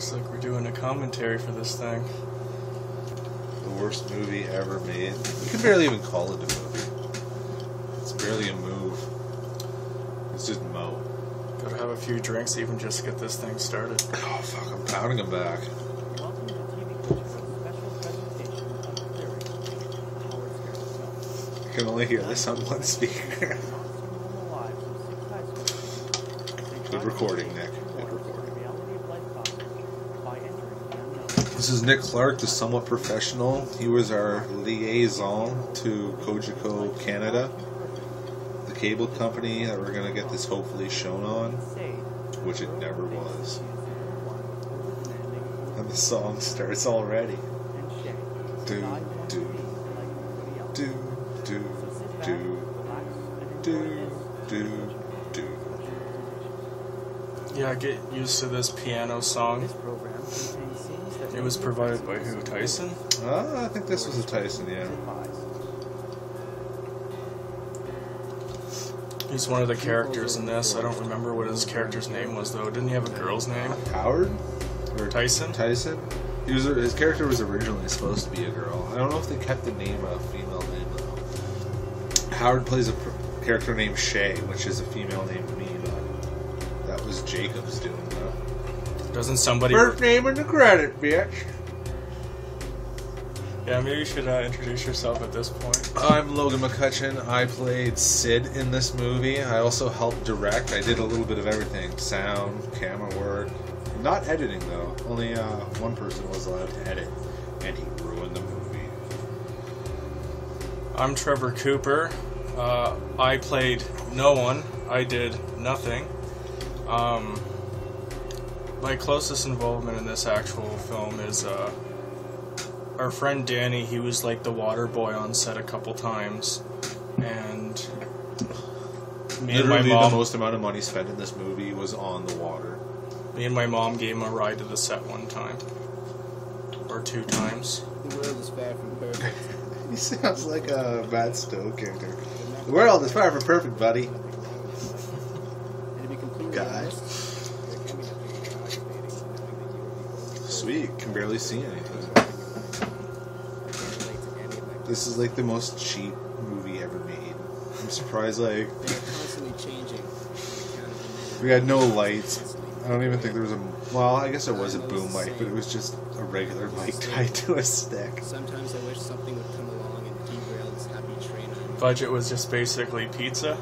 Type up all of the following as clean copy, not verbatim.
Looks like we're doing a commentary for this thing. The worst movie ever made. You can barely even call it a movie. It's barely a move. It's just Mo. Gotta have a few drinks even just to get this thing started. Oh fuck, I'm pounding him back. Welcome to TV Culture's special presentation of the theory of Howard Scare's film. I can only hear this on one speaker. Good recording, Nick. Good recording. This is Nick Clark, the somewhat professional. He was our liaison to Cogeco Canada, the cable company that we're going to get this hopefully shown on, which it never was. And the song starts already. Do, do, do, do, do, do, do, do. Yeah, get used to this piano song. It was provided by who? Tyson? I think this was a Tyson, yeah. He's one of the characters in this. I don't remember what his character's name was, though. Didn't he have a girl's name? Howard? Or Tyson? Tyson? His character was originally supposed to be a girl. I don't know if they kept the name a female name, though. Howard plays a character named Shay, which is a female named me, but that was Jacob's doing, though. Doesn't somebody... First name in the credit, bitch. Yeah, maybe you should introduce yourself at this point. I'm Logan McHutchion. I played Sid in this movie. I also helped direct. I did a little bit of everything. Sound, camera work. Not editing, though. Only one person was allowed to edit, and he ruined the movie. I'm Trevor Cooper. I played no one. I did nothing. My closest involvement in this actual film is our friend Danny. He was like the water boy on set a couple times, and me and my mom, the most amount of money spent in this movie was on the water. Me and my mom gave him a ride to the set one time, or 2 times. The world is far from perfect. He sounds like a Matt Stowe character. The world is far from perfect, buddy. And to be completely Guy. honest, there can be nothing more aggravating than knowing that you will be both Sweet, can barely see anything. I can't relate to any of my This is like the most cheap movie ever made. I'm surprised, like, They are constantly changing. we had no lights. I don't even think there was a... Well, I guess there was a boom mic, but it was just a regular mic tied to a stick. Sometimes I wish something would come along and derail this happy train. Budget was just basically pizza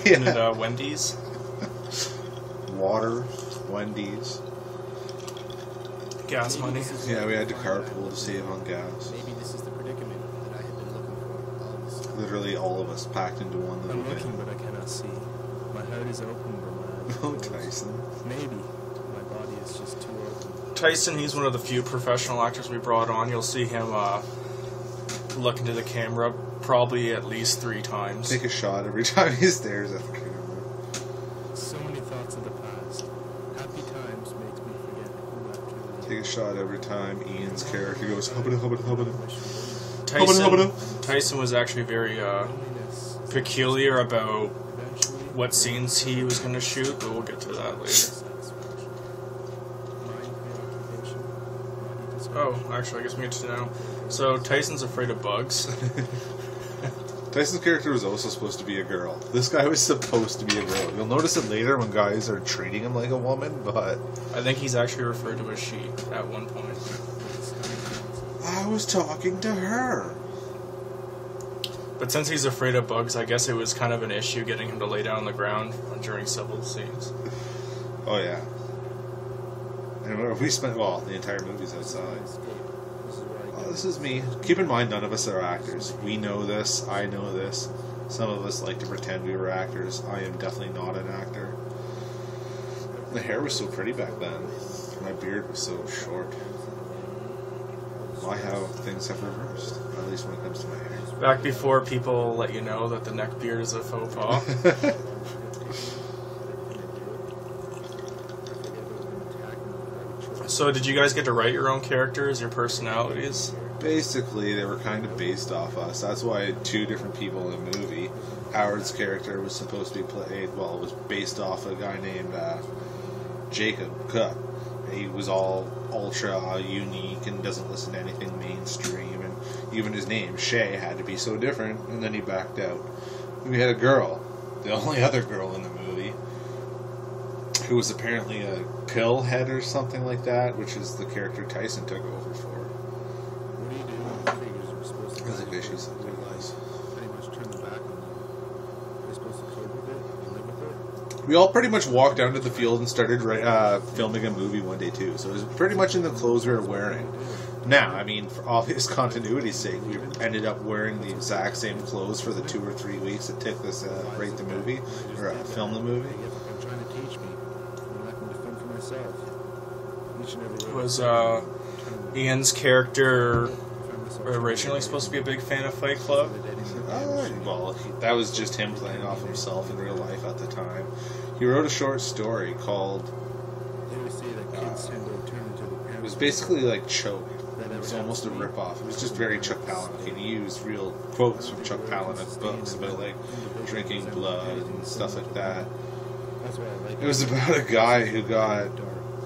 Yeah. and Wendy's. Water, Wendy's. Gas money. Yeah, we had to carpool to save on gas. Maybe this is the predicament that I have been looking for all this time. Literally all of us packed into one little I'm bit. looking, but I cannot see. My head is open, but my eyes Oh, Tyson. maybe my body is just too open. Tyson, he's one of the few professional actors we brought on. You'll see him look into the camera probably at least 3 times. Take a shot every time he stares at the camera. So many thoughts of the past. Happy times makes me forget who I truly Take a shot every time Ian's character goes hubbada hubbada hubbada. Tyson was actually very peculiar about what scenes he was going to shoot, but we'll get to that later. Oh, actually, I guess we get to know. So, Tyson's afraid of bugs. Tyson's character was also supposed to be a girl. This guy was supposed to be a girl. You'll notice it later when guys are treating him like a woman, but... I think he's actually referred to as she at one point. I was talking to her. But since he's afraid of bugs, I guess it was kind of an issue getting him to lay down on the ground during several scenes. Oh, yeah. And we spent, well, the entire movie's outside. Oh, this is me. Keep in mind, none of us are actors. We know this. I know this. Some of us like to pretend we were actors. I am definitely not an actor. The hair was so pretty back then. My beard was so short. Why how things have reversed, at least when it comes to my hair. Back before people let you know that the neck beard is a faux pas. So did you guys get to write your own characters, your personalities? Basically, they were kind of based off us. That's why I had 2 different people in the movie. Howard's character was supposed to be played, well, it was based off a guy named Jacob Cook. he was all ultra unique and doesn't listen to anything mainstream, and even his name, Shay, had to be so different, and then he backed out. And we had a girl, the only other girl in the movie, who was apparently a pill head or something like that, which is the character Tyson took over for. What do you do when the figures are supposed to I think die? she's Pretty much turn the back on them. Are they supposed to cope with it and live with it? We all pretty much walked down to the field and started filming a movie one day too. So it was pretty much in the clothes we were wearing. Now, I mean, for obvious continuity's sake, we ended up wearing the exact same clothes for the 2 or 3 weeks it took us to rate the movie, or film the movie. They give up on trying to teach me. I'm not going to fend for myself. Each and every way. Was Ian's character originally supposed to be a big fan of Fight Club? Well, that was just him playing off himself in real life at the time. He wrote a short story called... They always say that kids tend to turn into the parents. It was basically like Choke. It was almost a rip-off. It was just very Chuck Palahniuk. He used real quotes from Chuck Palahniuk's books about like drinking blood and stuff like that. That's why I like It was about a guy who got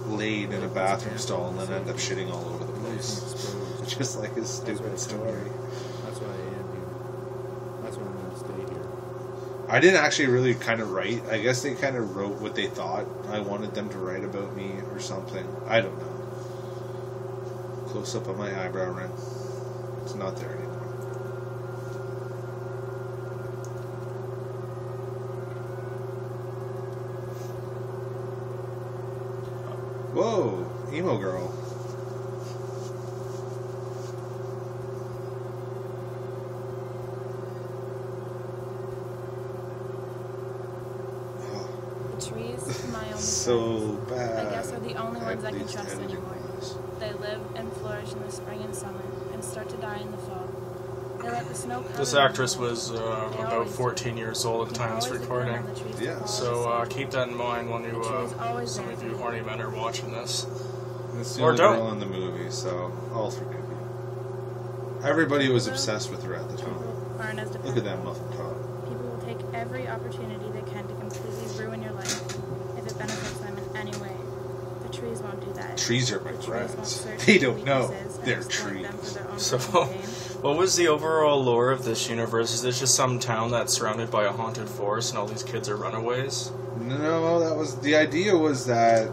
laid in a bathroom stall and then ended up shitting all over the place. Just like his stupid story. That's why I am here. That's why I'm going to stay here. I didn't actually really kind of write. I guess they kind of wrote what they thought I wanted them to write about me or something. I don't know. Close up on my eyebrow ring. It's not there anymore. Whoa, emo girl. The trees, my only So friends, bad. I guess are the only ones I can trust At least anymore. They live and flourish in the spring and summer, and start to die in the fall. They let the snow cover This them. actress was about 14 years old at the time of this recording. Yeah. So keep that in mind when you, The tree's always some there of for you you. horny men are watching this. It's the Or only don't. girl in the movie, so I'll forgive you. Everybody was obsessed with her at the time. People aren't as Look at that dependable. muffin top. People will take every opportunity they can to completely ruin your life if it benefits them in any way. The trees won't do that. Trees are my The trees won't friends. search They for don't know weaknesses and they're exploit them for trees. their own So, personal gain. what was the overall lore of this universe? Is this just some town that's surrounded by a haunted forest and all these kids are runaways? No, that was the idea. Was that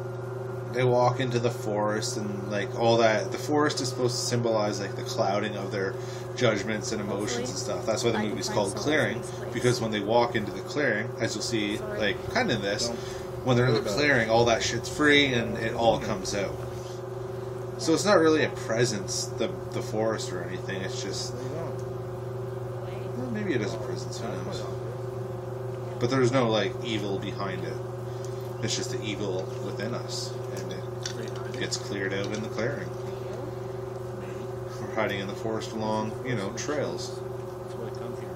they walk into the forest and like all that. The forest is supposed to symbolize like the clouding of their judgments and emotions and stuff. That's why the I can movie's find called solace Clearing, in this place. because when they walk into the clearing, as you'll see, Sorry. like kind of in this, when they're in the clearing, all that shit's free and it all comes out. So it's not really a presence, the forest or anything. It's just well, maybe it is a presence. Who knows? But there's no like evil behind it. It's just the evil within us, and it gets cleared out in the clearing. We're hiding in the forest along, trails. That's why I come here.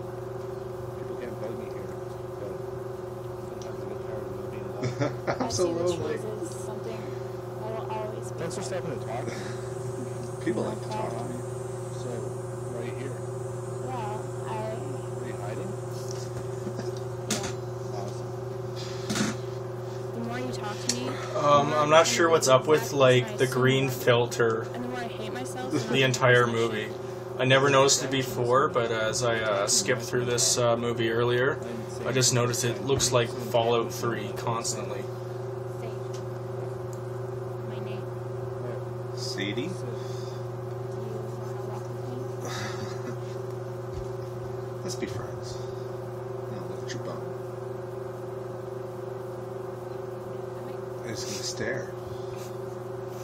People can't bug me here, but sometimes I get tired of not being allowed. I'm so lonely. is something I will always be. Thanks for stopping to talk to me. People like to talk to me. So, why are you here? Yeah, Are you hiding? Awesome. the more you talk to me, I'm not sure what's up with like the green filter and the more I hate myself. the entire movie. I never noticed it before, but as I skipped through this movie earlier, I just noticed it looks like Fallout 3 constantly. My name. Sadie? Do you want to walk with me? Let's be friends. Look at your bum. I'm just gonna stare.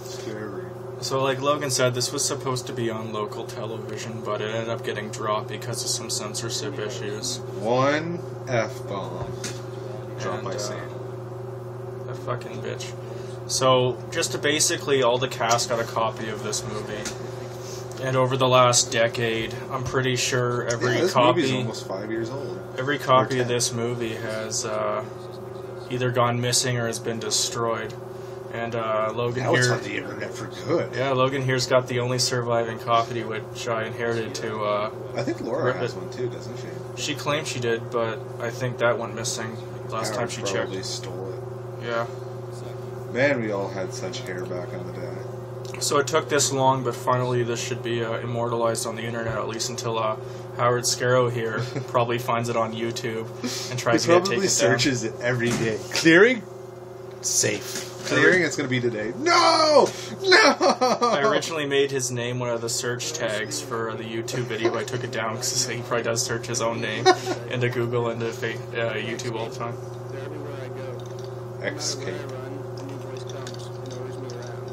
Scary. So like Logan said, this was supposed to be on local television, but it ended up getting dropped because of some censorship issues. One F-bomb. Dropped by And, Sam. That fucking bitch. So, just to basically, all the cast got a copy of this movie. And over the last decade, I'm pretty sure every This movie's copy almost 5 years old. every copy of this movie has either gone missing or has been destroyed. And Logan Now it's here, on the internet for good. yeah, Logan here's got the only surviving copy, which I inherited to. I think Laura Rip has it. one too, doesn't she? She claimed she did, but I think that went missing last time she checked. Probably stole it. Yeah. Man, we all had such hair back in the day. So it took this long, but finally this should be immortalized on the internet, at least until Howard Scarrow here probably finds it on YouTube and tries to get Probably taken searches it every day. Clearing? Safe. Clearing, it's going to be today. No! No! I originally made his name one of the search tags for the YouTube video. I took it down because he probably does search his own name into Google and into YouTube all the time. They're everywhere I go. No matter Escape. where I run, a new voice comes and knows me around.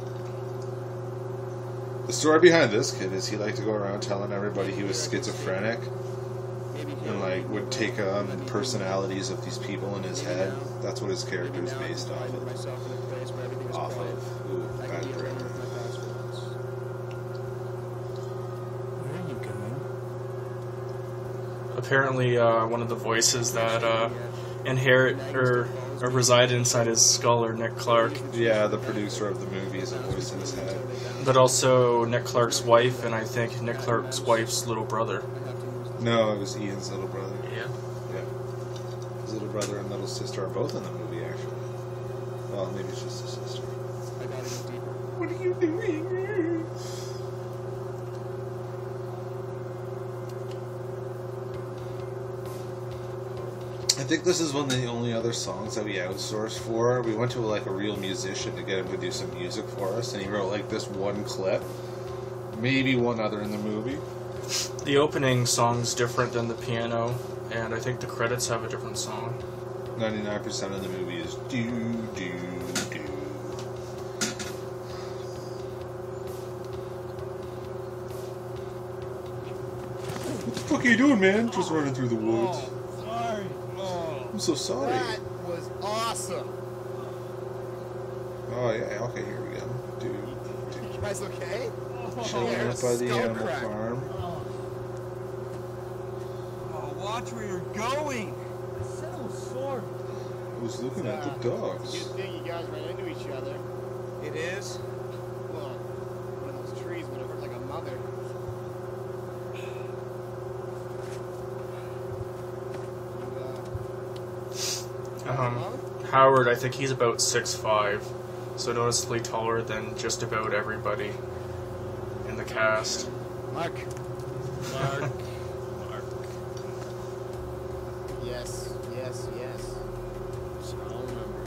The story behind this kid is he liked to go around telling everybody he was schizophrenic and like would take on personalities of these people in his head. That's what his character is based off of. Myself in a place where everything is Off quiet. of. Ooh, I bad can be alone grammar. with my passwords. Where are you going? Apparently, one of the voices that inherit or reside inside his skull are Nick Clark, Yeah, the producer of the movie is a voice in his head. but also Nick Clark's wife, and I think Nick Clark's wife's little brother. No, it was Ian's little brother. Yeah. Yeah. His little brother and little sister are both in the movie, actually. Well, maybe it's just his sister. I gotta go deeper. What are you doing? I think this is one of the only other songs that we outsourced for. We went to like a real musician to get him to do some music for us, and he wrote like this one clip. Maybe one other in the movie. The opening song's different than the piano, and I think the credits have a different song. 99% of the movie is do, do, do. What the fuck are you doing, man? Just running through the woods. Sorry. Oh, I'm so sorry. that was awesome. Oh, yeah, okay, here we go. Dude, You guys okay? chilling yeah, up by the skull animal crack. farm. Oh, watch where you're going. I said it was sore. I was looking at the dogs. Good thing you guys ran into each other. It is. Well, one of those trees would have hurt like a mother. Howard, I think he's about 6'5", so noticeably taller than just about everybody in the cast. Mark. Mark. Yes, yes, yes. I'll remember.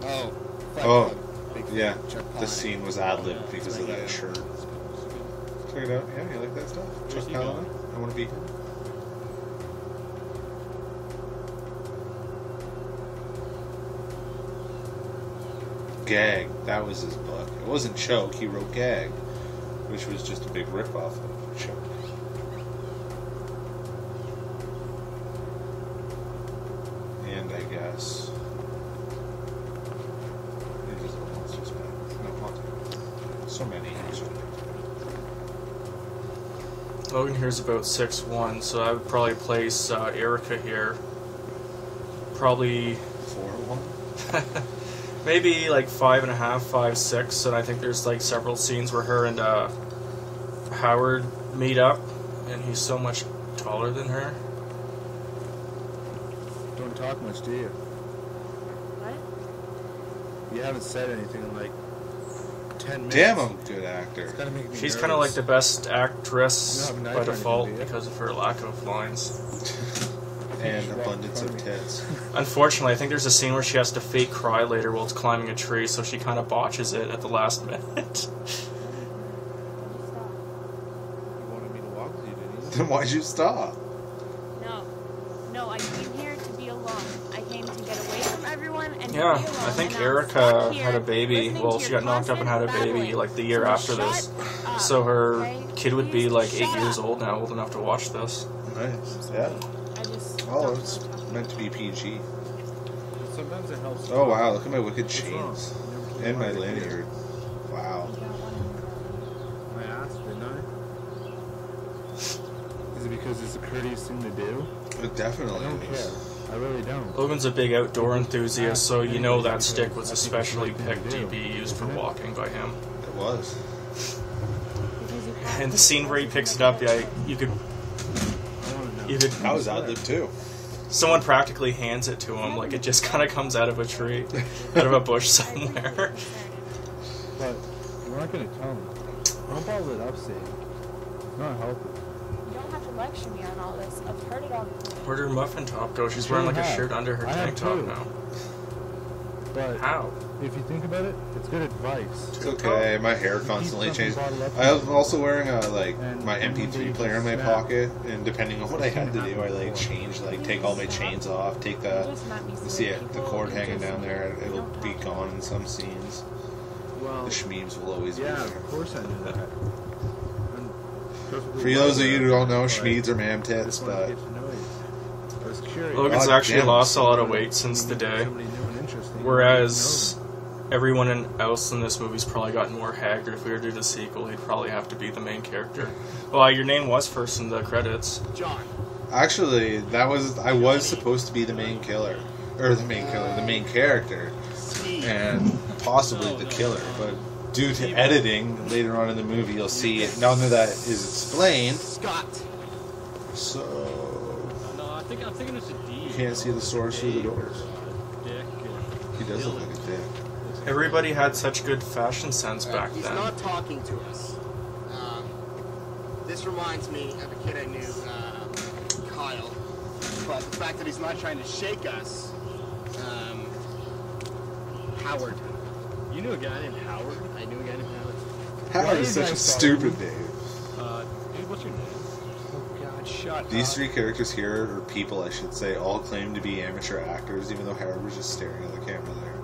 Oh. Oh, Big yeah, Chuck the Palahniuk. scene was ad-libbed because of that shirt. Check it out. Yeah, you like that stuff? Chuck he Palahniuk? I want to be him. Gag. That was his book. It wasn't Choke. He wrote Gag, which was just a big rip-off of Choke. And I guess... These are the monsters back. No, haunted. So many. Logan here's about 6'1", so I would probably place Erica here. Probably 4-1? maybe like 5.5, 5'6", and I think there's like several scenes where her and Howard meet up, and he's so much taller than her. Don't talk much, do you? What? You haven't said anything in like 10 minutes. Damn, I'm a good actor. It's gotta make me She's kind of like nervous. the best actress You don't have a knife by or anything, default do you? because of her lack of lines. And abundance of tits. Unfortunately, I think there's a scene where she has to fake cry later while it's climbing a tree, so she kind of botches it at the last minute. Stop. You wanted me to walk with you, didn't you? Then why'd you stop? No. No, I came here to be alone. I came to get away from everyone and Yeah, to be alone. I think and I'm Erica stuck here had a baby. listening Well, to she your got knocked up and had a constant baby babbling. like the year So after shut this. up, So her okay? kid would be Please like 8 shut years up. old now, old enough to watch this. Nice. Yeah. I just Oh, don't it's wanna talk. meant to be PG. Sometimes it helps. Oh wow, look at my wicked What's wrong? chains. You never told And me my why you're here. lanyard. Wow. I don't wanna hear I asked, didn't I? Is it because it's a courteous thing to do? It definitely I don't is. care. I really don't. Logan's a big outdoor enthusiast, so you know that stick was especially picked to be used for walking by him. It was. because you have And the to scene where he listen picks to it up, the yeah, you could I want to know. you could That was ad lib too. Someone practically hands it to him, like it just kind of comes out of a tree, out of a bush somewhere. But you aren't going to tell me. Don't bottle it up, Sadie. It's not healthy. You don't have to lecture me on all this. I've heard it all before. Where'd her muffin top go? She's Sure wearing like a have. shirt under her I have tank top too. now. But How? if you think about it, it's good advice. It's okay. My hair constantly Keep changes. something bottled up. I'm also wearing like And my remember MP3 you player in my snap. pocket, and depending on what I had to do, I like change, like take all my chains off, take the see it, the cord hanging down there. It'll be gone in some scenes. Well, The shmeeves will always yeah, be of there. course I knew that. I'm perfectly For those of you who don't know, aware, schmeeds are man I tits, just wanted to but get to know you. I was curious. Logan's God actually damn. lost a lot of weight since the day, Somebody new and interesting. whereas everyone else in this movie's probably gotten more haggard. If we were to do the sequel, he'd probably have to be the main character. Well, your name was first in the credits. John. actually, I was supposed to be the main killer, or the main character, and possibly the killer. But due to editing later on in the movie, you'll see it. None of that is explained. Scott. So No, I'm thinking it's a D. you can't see the source through the doors. Dick. He does look like a dick. Everybody had such good fashion sense back He's then. not talking to us. This reminds me of a kid I knew, Kyle. But the fact that he's not trying to shake us, Howard. You knew a guy named Howard? I knew a guy named Howard. Howard is such a stupid name. Dude, what's your name? Oh God, shut These up. three characters here, or people I should say, all claim to be amateur actors, even though Howard was just staring at the camera there.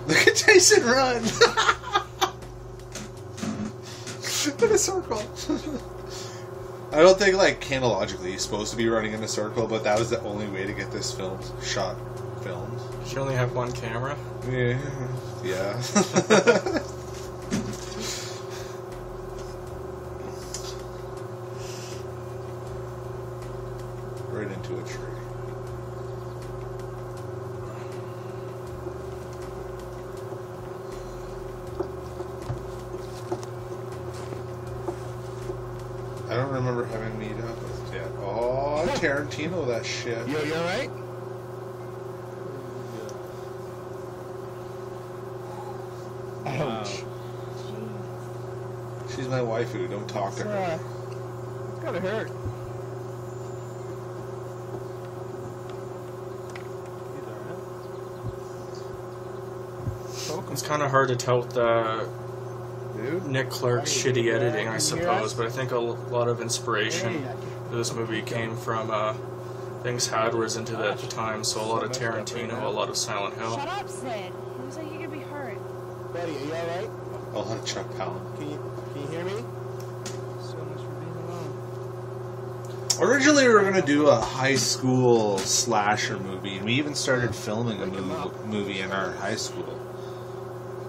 Look at Tyson run! In a circle. I don't think, like, canologically he's supposed to be running in a circle, but that was the only way to get this filmed. You only have one camera. Yeah. Yeah. Right into a tree. I don't remember having meet up with yet. Oh, Tarantino, that shit. You alright? Ouch. She's my waifu. Don't talk to her. It's gotta hurt. It's kind of hard to tell with the Dude. Nick Clark's shitty editing, I suppose, but I think a lot of inspiration for this movie came from things Howard was into at the time, so a lot of Tarantino, a lot of Silent Hill. Shut up, Sid. It looks like you're gonna be hurt. Buddy, are you alright? A lot of Chuck Palin. Can you hear me? So much for being alone. Originally, we were going to do a high school slasher movie, and we even started filming a movie in our high school.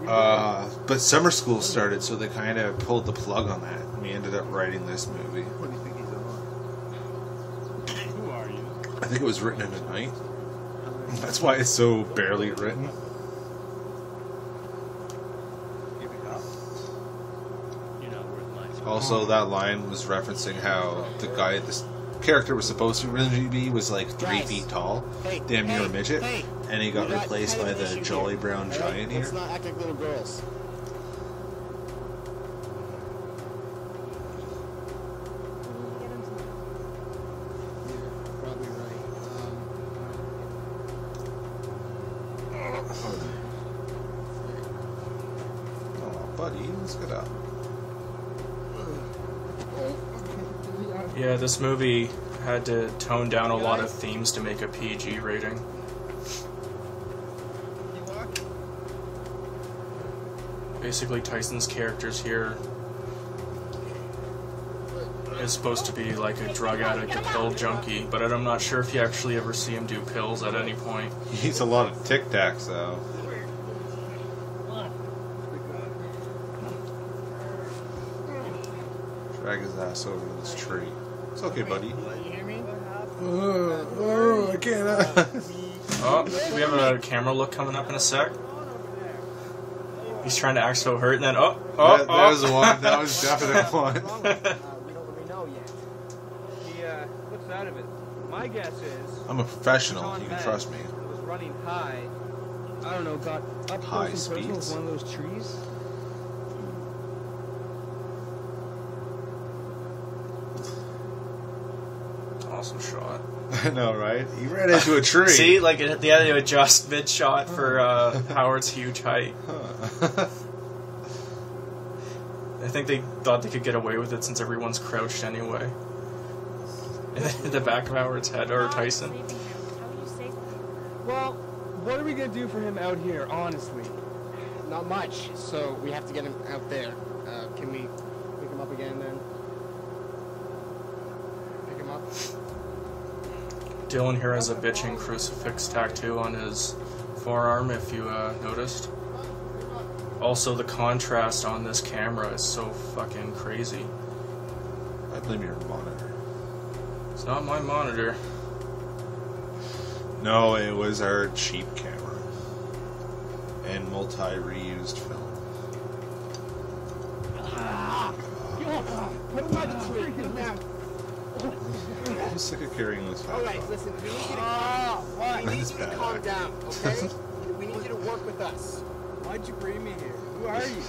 But summer school started, so they kind of pulled the plug on that, and we ended up writing this movie. What do you think he's on? Who are you? I think it was written in a night. That's why it's so barely written. You're not worth my time. Also, that line was referencing how the guy this character was supposed to originally be was like 3 feet tall, Hey, damn near hey, a midget, hey. and he got We got replaced kind by of an the issue jolly here, brown alright? giant here. Let's not act like little girls. Probably right. Oh, buddy, let's get up. Yeah, this movie had to tone down a lot of themes to make a PG rating. Basically, Tyson's characters here is supposed to be like a drug addict, a pill junkie, but I'm not sure if you actually ever see him do pills at any point. He eats a lot of Tic Tacs, though. Drag his ass over to this tree. It's okay, buddy. You hear me? I can't. Oh, we have a camera look coming up in a sec. He's trying to act so hurt, and then That was one. That was definite one. We don't really know yet. He looks out of it. My guess is I'm a professional. John You can Madden trust me. was running high. I don't know, got up High close and personal with speeds. one of those trees. Awesome shot. I know, right? He ran into a tree. See, like they had to adjust mid shot for Howard's huge height. Huh. I think they thought they could get away with it since everyone's crouched anyway. In the back of Howard's head, or Tyson. How would you save him? Well, what are we gonna do for him out here, honestly? Not much, so we have to get him out there. Can we pick him up again then? Pick him up? Dylan here has a bitching crucifix tattoo on his forearm, if you noticed. Also, the contrast on this camera is so fucking crazy. I blame your monitor. It's not my monitor. No, it was our cheap camera. And multi-reused film. Put him on the tree, get him out. I'm sick of carrying this All right, listen, we need you to calm down, okay? We need you to work with us. Why'd you bring me here? Who are you?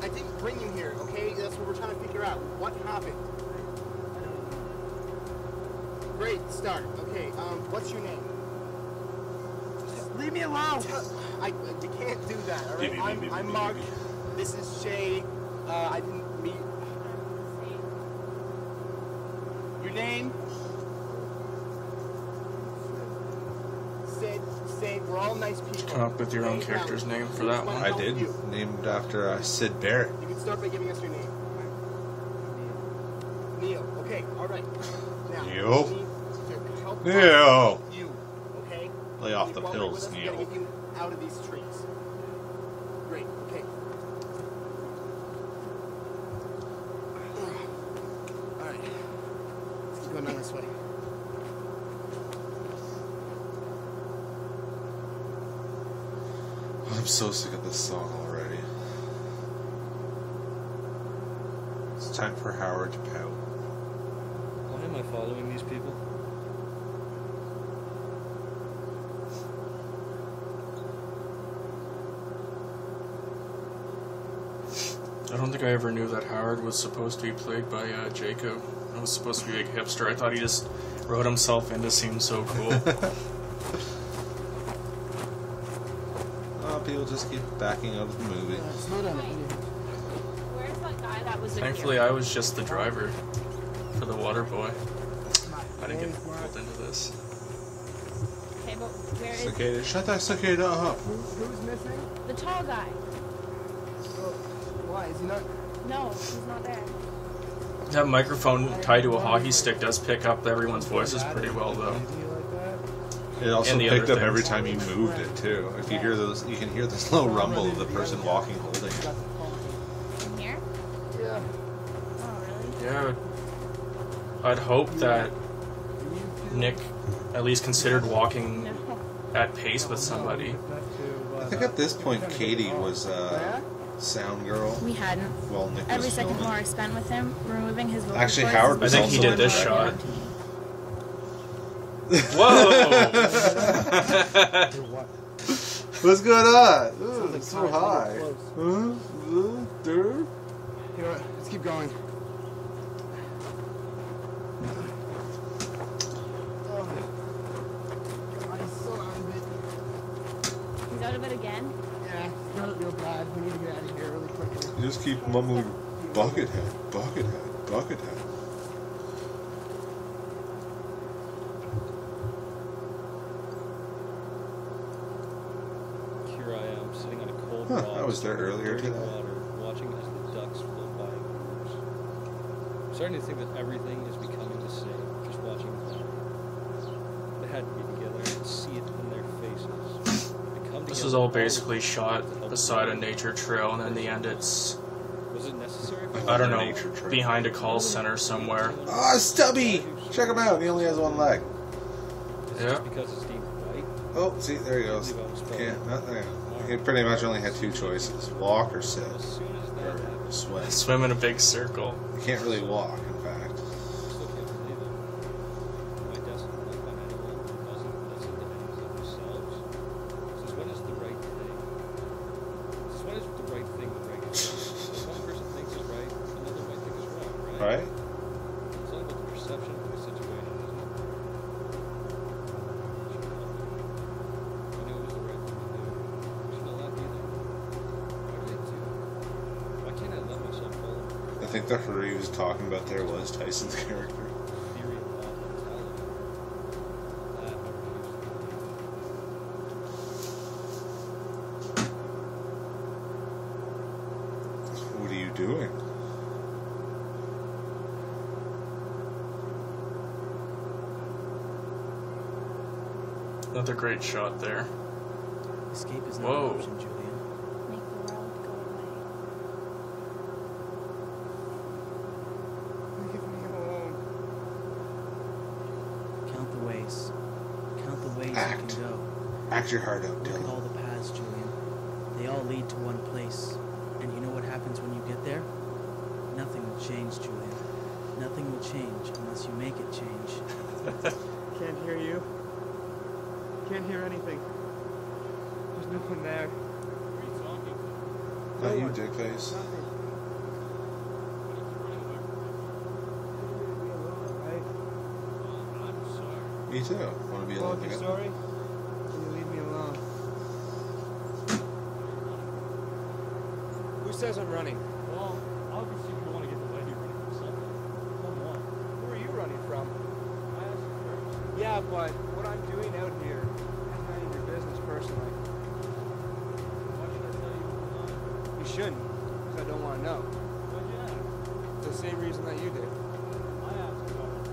I didn't bring you here, okay? That's what we're trying to figure out. What happened? Great start. Okay, what's your name? Leave me alone! We can't do that, all right? I'm Mark. This is Shay. I didn't meet. Your name? Sid. We're all nice people. Come up with your own character's name for that one. I did. Named after Sid Barrett. You can start by giving us your name. Neil. Okay, all right. Now, Neil? we need to help Neil! you, okay? Lay off the While you're with pills, us, we Neil. gotta get you out of these trees. Great, okay. All right. Let's keep going down this way. I'm so sick of this song already. It's time for Howard to pout. Why am I following these people? I don't think I ever knew that Howard was supposed to be played by Jacob. I was supposed to be a big hipster. I thought he just wrote himself in to seem so cool. People just keep backing out of the movie. Slow down. Where's that guy that was in Thankfully, here? I was just the driver for the water boy. I didn't get pulled into this. Okay, but where is Cicada, shut that cicada up. Who's missing? the tall guy? Why? Is he not? No, he's not there. That microphone tied to a hockey stick does pick up everyone's voices pretty well, though. It also And the picked other up every things. time you moved it too. If you hear those, you can hear the slow rumble of the person walking holding it. In here? Yeah. Oh, really? Yeah. I'd hope that Nick at least considered walking No. at pace with somebody. I think at this point Katie was sound girl. We hadn't. Well, Nick Every was second filming. more I spent with him, removing his vocal Actually, cords Howard was was I think he also did this in shot. to me. Whoa! What's going on? Ooh, Sounds like it's so Tyler's high. getting Dude. You know what? Let's keep going. I'm so out of it. He's out of it again. Yeah, it's not real bad. We need to get out of here really quickly. You just keep mumbling, Buckethead, Buckethead, Buckethead. Here I am, sitting on a cold Huh, rock. I was there earlier dirty today. water, watching as the ducks float by in groups. I'm starting to think that everything is becoming the same, just watching them. They had to be together and see it in their faces. They come This together is all all basically the time shot to help beside a them. nature trail, and in the end it's, Was it necessary for I don't know, Nature trail. behind a call center somewhere. Ah, Stubby! Check him out. He only has one leg. Is it Yeah. just because it's deemed right? Oh, see, there he goes. Can't, not there. He pretty much only had two choices: walk or sit, As soon as that or happened, swim. Swim in a big circle. You can't really walk, in fact. I still can't believe it. think the her he was talking about there was Tyson's character? Theory of law mentality. That I refuse to What are you doing? Another great shot there. Escape is not Whoa. an option, Julian. Make the world go away. Leave me alone. Count the ways. Count the ways Act. you can go. Act your heart out, Look at Dylan. all the paths, Julian. They all lead to one place. And you know what happens when you get there? Nothing will change, Julian. Nothing will change unless you make it change. Can't hear you. Can't hear anything. There's no one there. Not you, dickface. Nothing. Me too. Want to be alone You're again? sorry? Can you leave me alone? Who says I'm running? Well, obviously you want to get away, you're running from something. From what? Who are you running from? I asked you first. Yeah, but what I'm doing out here is none of your business personally. Why should I tell you what's going on? You shouldn't, because I don't want to know. Why'd you ask? It's the same reason that you did. I asked about it.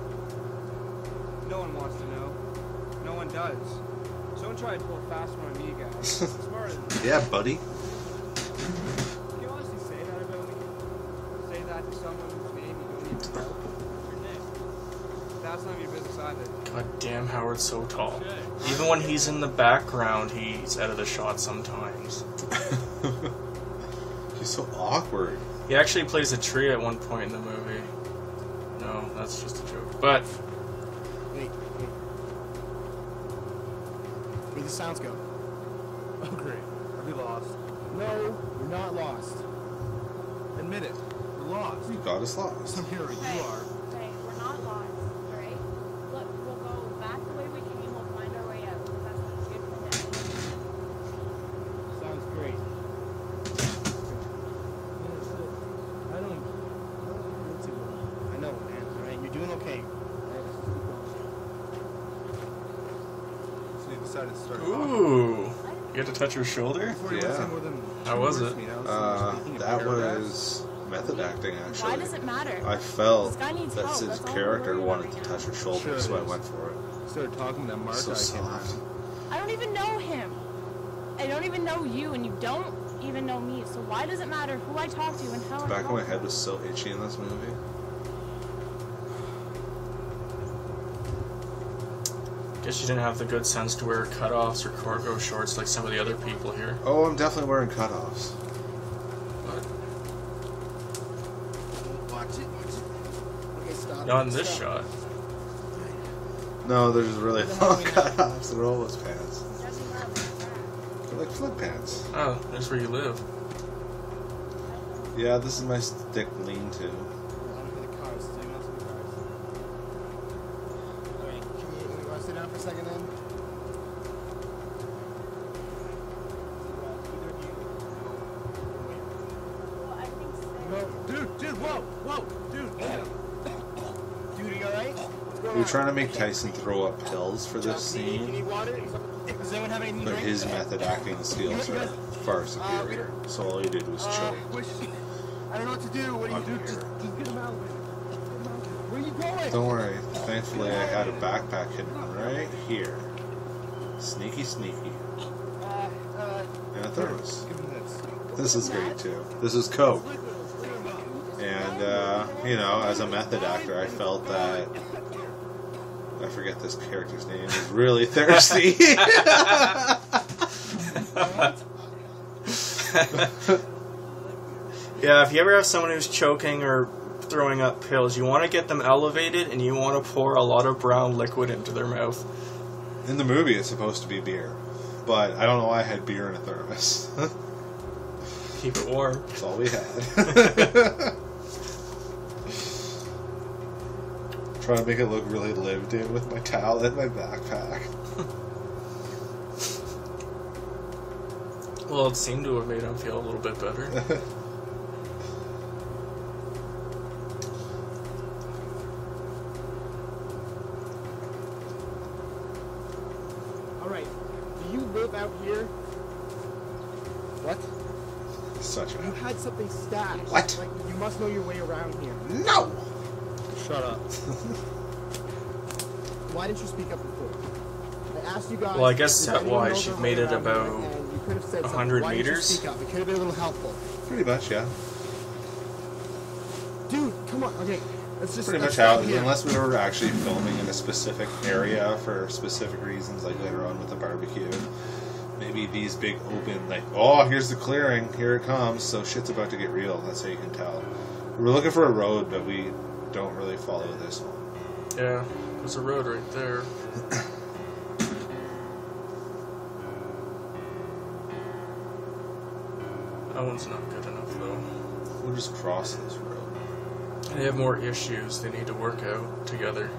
No one wants to know. No one does. So don't try to pull a fast one on me, guys. It's smarter than me. Yeah, buddy. Can you honestly say that about me? Say that to someone whose name you don't even know? Your name. That's none of your business either. God damn, Howard's so tall. Shay. Even when he's in the background, he's out of the shot sometimes. He's so awkward. He actually plays a tree at one point in the movie. No, that's just a joke. But Wait. Where the sounds go? Oh, great. Are we lost? No, we're not lost. Admit it. We're lost. You got us lost. I'm here. Hey, You are. hey, we're not lost, alright? Look, we'll go back the way we came, we'll find our way out. That's what it's good for them. Sounds great. I know, man. Alright, you're doing okay. So you decided to start ooh, you had to touch her shoulder. Before you Yeah. went to more than How was two it? words, you know, so speaking of That paragraphs, was method acting, actually. Why does it matter? I felt This guy needs that help, Sid's that's all we're character worried about wanted right to now. touch her shoulder, Sure so I it is. went for it. started talking, that Mark So guy came soft. around. I don't even know him. I don't even know you, and you don't even know me. So why does it matter who I talk to and how I Back talk of my to head them? was so itchy in this movie. Guess you didn't have the good sense to wear cutoffs or cargo shorts like some of the other people here. Oh, I'm definitely wearing cutoffs. Watch it. Okay, stop. Not in this shot. No, they're just really Where the hell long are we now? cutoffs. They're almost pants. Judging her on that. They're like flip pants. Oh, there's where you live. Yeah, this is my stick lean-to. I'm for the cars. Does anyone else see the cars? Alright, can you want to sit down for a second then? Well, I think so. Dude, whoa, dude. Dude, are you alright? What's going We were on? trying to make Tyson throw up pills for this Can you scene, need water? Does anyone have anything to but drink? his method acting skills are far superior. So all he did was choke. I don't know what to do. What do you on do? here. Just get him out. Where are you going? Don't worry. Thankfully, I had a backpack hidden right here. Sneaky, sneaky. And a thermos. Give me this. This is great too. This is Coke. And, you know, as a method actor, I felt that. I forget this character's name. Is really thirsty. Yeah, if you ever have someone who's choking or throwing up pills, you want to get them elevated and you want to pour a lot of brown liquid into their mouth. In the movie, it's supposed to be beer. But I don't know why I had beer in a thermos. Keep it warm. That's all we had. Trying to make it look really lived in with my towel and my backpack. Well, it seemed to have made him feel a little bit better. here? What? Such You a... had something stashed. What? Like, you must know your way around here. No! Shut up. Why didn't you speak up before? I asked you guys. Well, I guess does anyone set-wise, know you've their made way it around here, about and you could have said 100 something. Why didn't you meters? speak up? It could have been a little helpful. Pretty much, yeah. Dude, come on. Okay, let's just. Pretty much let's how, stop here. unless we were actually filming in a specific area for specific reasons, like later on with the barbecue. Maybe these big open, like, oh, here's the clearing, here it comes, so shit's about to get real. That's how you can tell. We're looking for a road, but we don't really follow this one. Yeah, there's a road right there. That one's not good enough, though. We'll just cross this road. They have more issues they need to work out together.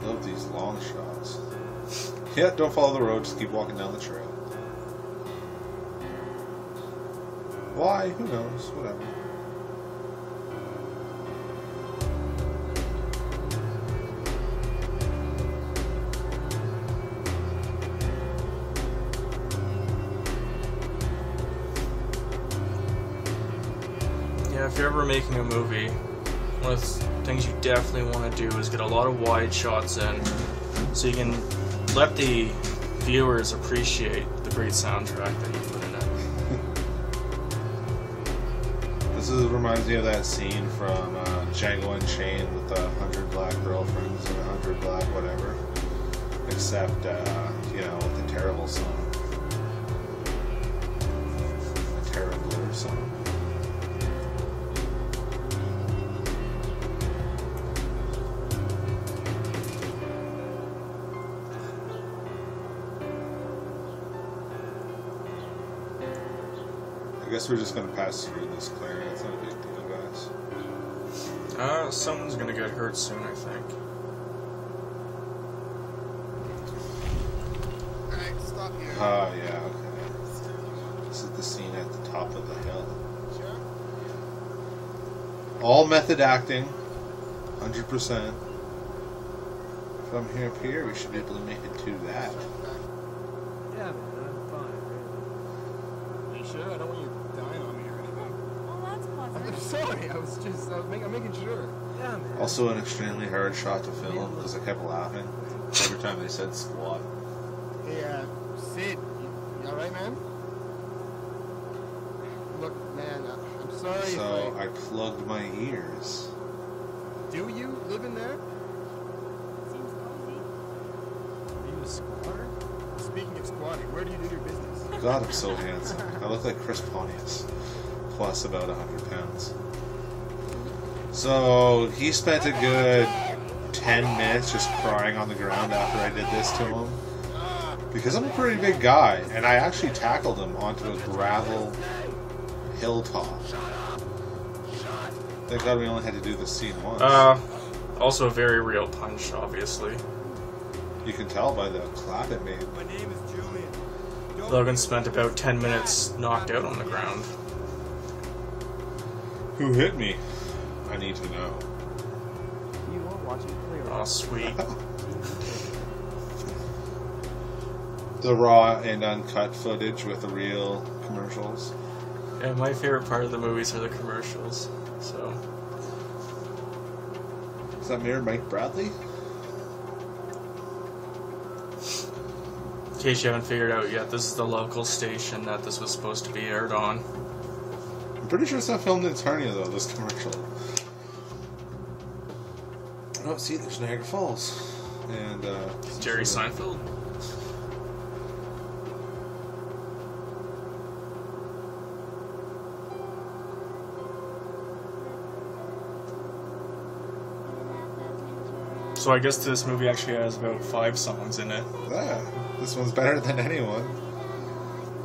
Love these long shots. Yeah, don't follow the road, just keep walking down the trail. Why? Who knows? Whatever. Yeah, if you're ever making a movie, one of the things you definitely want to do is get a lot of wide shots in, so you can let the viewers appreciate the great soundtrack that you put in it. Reminds me of that scene from Django Unchained with the 100 black girlfriends and 100 black whatever. Except, you know, with the terrible song. The terribler song. I guess we're just gonna pass through this clearing. It's not a big deal, guys. Someone's gonna get hurt soon, I think. Alright, stop here. Oh, yeah, okay. This is the scene at the top of the hill. Sure. All method acting, 100%. From here up here, we should be able to make it to that. Yeah, man, I'm fine, really. Are you sure? I don't want you dying on me or anything. Oh, that's I'm pleasant. sorry. I'm making sure. Yeah, man. Also, an extremely hard shot to film because I kept laughing every time they said squat. Hey, Sid, you alright, man? Look, man, I'm sorry So if I plugged my ears. Do you live in there? Seems cozy. Are you a squatter? Speaking of squatting, where do you do your business? God, I'm so handsome. I look like Chris Pontius, plus about 100 pounds. So he spent a good 10 minutes just crying on the ground after I did this to him. Because I'm a pretty big guy, and I actually tackled him onto a gravel hilltop. Thank God we only had to do this scene once. Also a very real punch, obviously. You can tell by the clap it made. My name is Julian. Logan spent about 10 minutes knocked out on the ground. Who hit me? I need to know. You are watching clearly. Oh, sweet. The raw and uncut footage with the real commercials. Yeah, my favorite part of the movies are the commercials, so... Is that Mayor Mike Bradley? In case you haven't figured out yet, this is the local station that this was supposed to be aired on. I'm pretty sure it's not filmed in Eternia though, this commercial. Oh, see, there's Niagara Falls. And, Jerry Seinfeld? So I guess this movie actually has about 5 songs in it. Yeah, this one's better than anyone.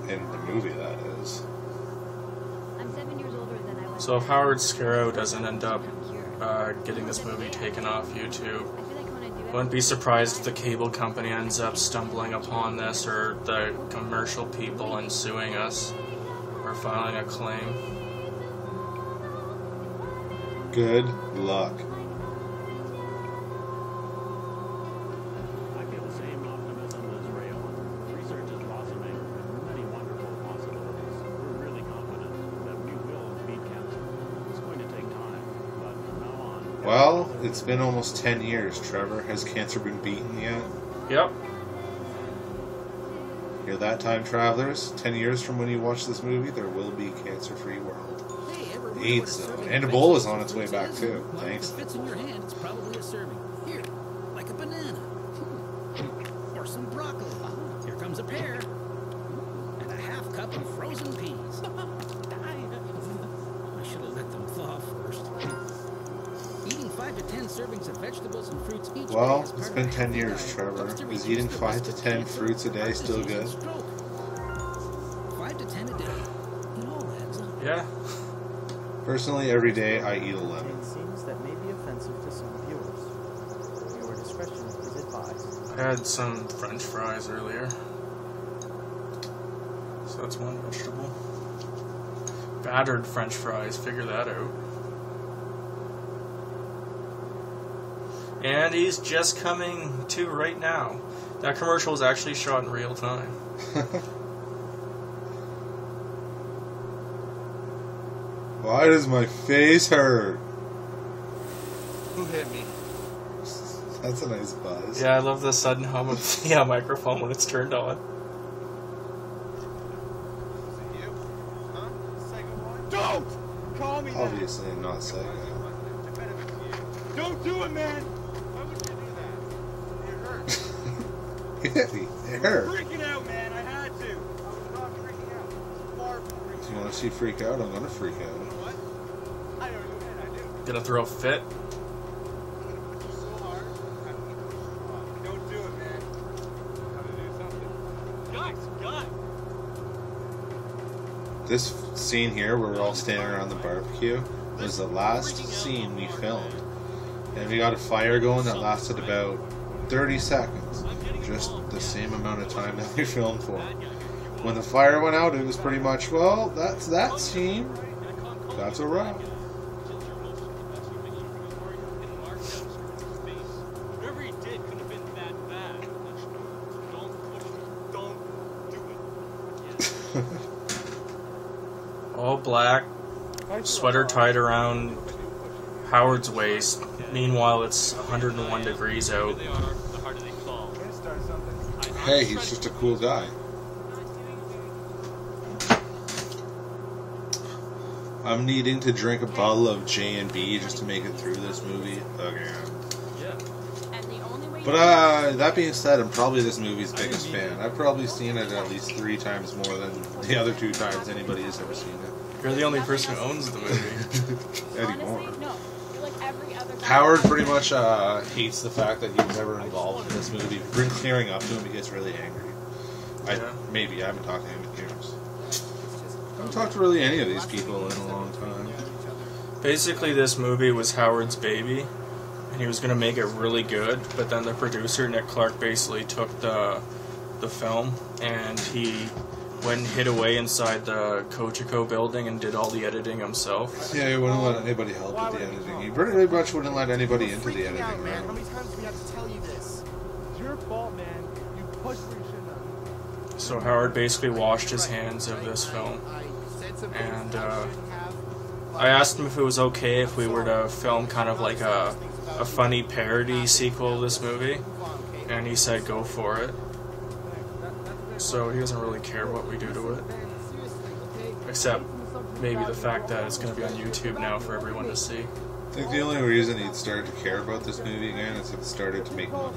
In the movie, that is. I'm 7 years older than I was. So if Howard Scarrow doesn't end up getting this movie taken off YouTube, I feel like when I do it, wouldn't be surprised if the cable company ends up stumbling upon this, or the commercial people and suing us, or filing a claim. Good luck. Well, it's been almost 10 years, Trevor. Has cancer been beaten yet? Yep. Hear that, time travelers? 10 years from when you watch this movie, there will be a cancer-free world. AIDS, though. And Ebola's on its way back, too. Thanks. If it fits in your hand, it's probably a serving. Here, like a banana. Or some broccoli. Here comes a pear. And a half cup of frozen peas. I should have let them thaw first. Eating 5 to 10 servings of vegetables and fruits each day. Well, it's been 10 years, Trevor. Is eating 5 to 10 fruits a day still good? 5 to 10 a day. It all adds up. Yeah. Personally, every day I eat a lemon. It seems that may be offensive to some viewers. Your discretion is advised. I had some French fries earlier. So that's one vegetable. Battered French fries, figure that out. And he's just coming to right now. That commercial was actually shot in real time. Why does my face hurt? Who hit me? That's a nice buzz. Yeah, I love the sudden hum of the microphone when it's turned on. Was it you? Huh? Second one? Don't! Call me that! Obviously, I'm not saying that. Don't do it, man! Why would you do that? It hurt. You hit me. It hurt. Freaking out, man. I had to. I was not freaking out. Far from freaking If you want to see freak out, I'm gonna freak out. What? I know you did. I do. Gonna throw a fit? I'm gonna put you so hard. Don't do it, man. I'm gonna do something. Guys! This scene here, where we're all standing around the barbecue, was the last scene we filmed. And we got a fire going that lasted about 30 seconds. Just the same amount of time that we filmed for. When the fire went out, it was pretty much, well, that's that scene. That's a wrap. Whatever he did couldn't have been that bad. Don't do it. All black, sweater tied around Howard's waist. Meanwhile, it's 101 degrees out. They are, the harder they fall. I'm gonna start something. Hey, he's just a cool guy. I'm needing to drink a bottle of J&B just to make it through this movie again. Yeah. And the only way But that being said, I'm probably this movie's biggest fan. I've probably seen it at least 3 times more than the other 2 times anybody has ever seen it. You're the only person who owns the movie. Anymore. Honestly, no. You're like every other guy. Howard pretty much hates the fact that he was ever involved in this movie. Bring clearing up to him, he gets really angry. Yeah. Maybe I haven't talked to him in years. I haven't talked to really any of these people in a long time. Basically, this movie was Howard's baby, and he was going to make it really good, but then the producer, Nick Clark, basically took the film, and he went and hid away inside the Cogeco building and did all the editing himself. Yeah, he wouldn't let anybody help with the editing. He pretty much wouldn't let anybody into the editing Out, man. How room. many times do we have to tell you this? It's your fault, man. You pushed where you shouldn't have. So Howard basically washed his hands of this film, and I asked him if it was okay if we were to film kind of like a funny parody sequel of this movie, and he said go for it. So he doesn't really care what we do to it, except maybe the fact that it's going to be on YouTube now for everyone to see. I think the only reason he'd start to care about this movie again is if it started to make money.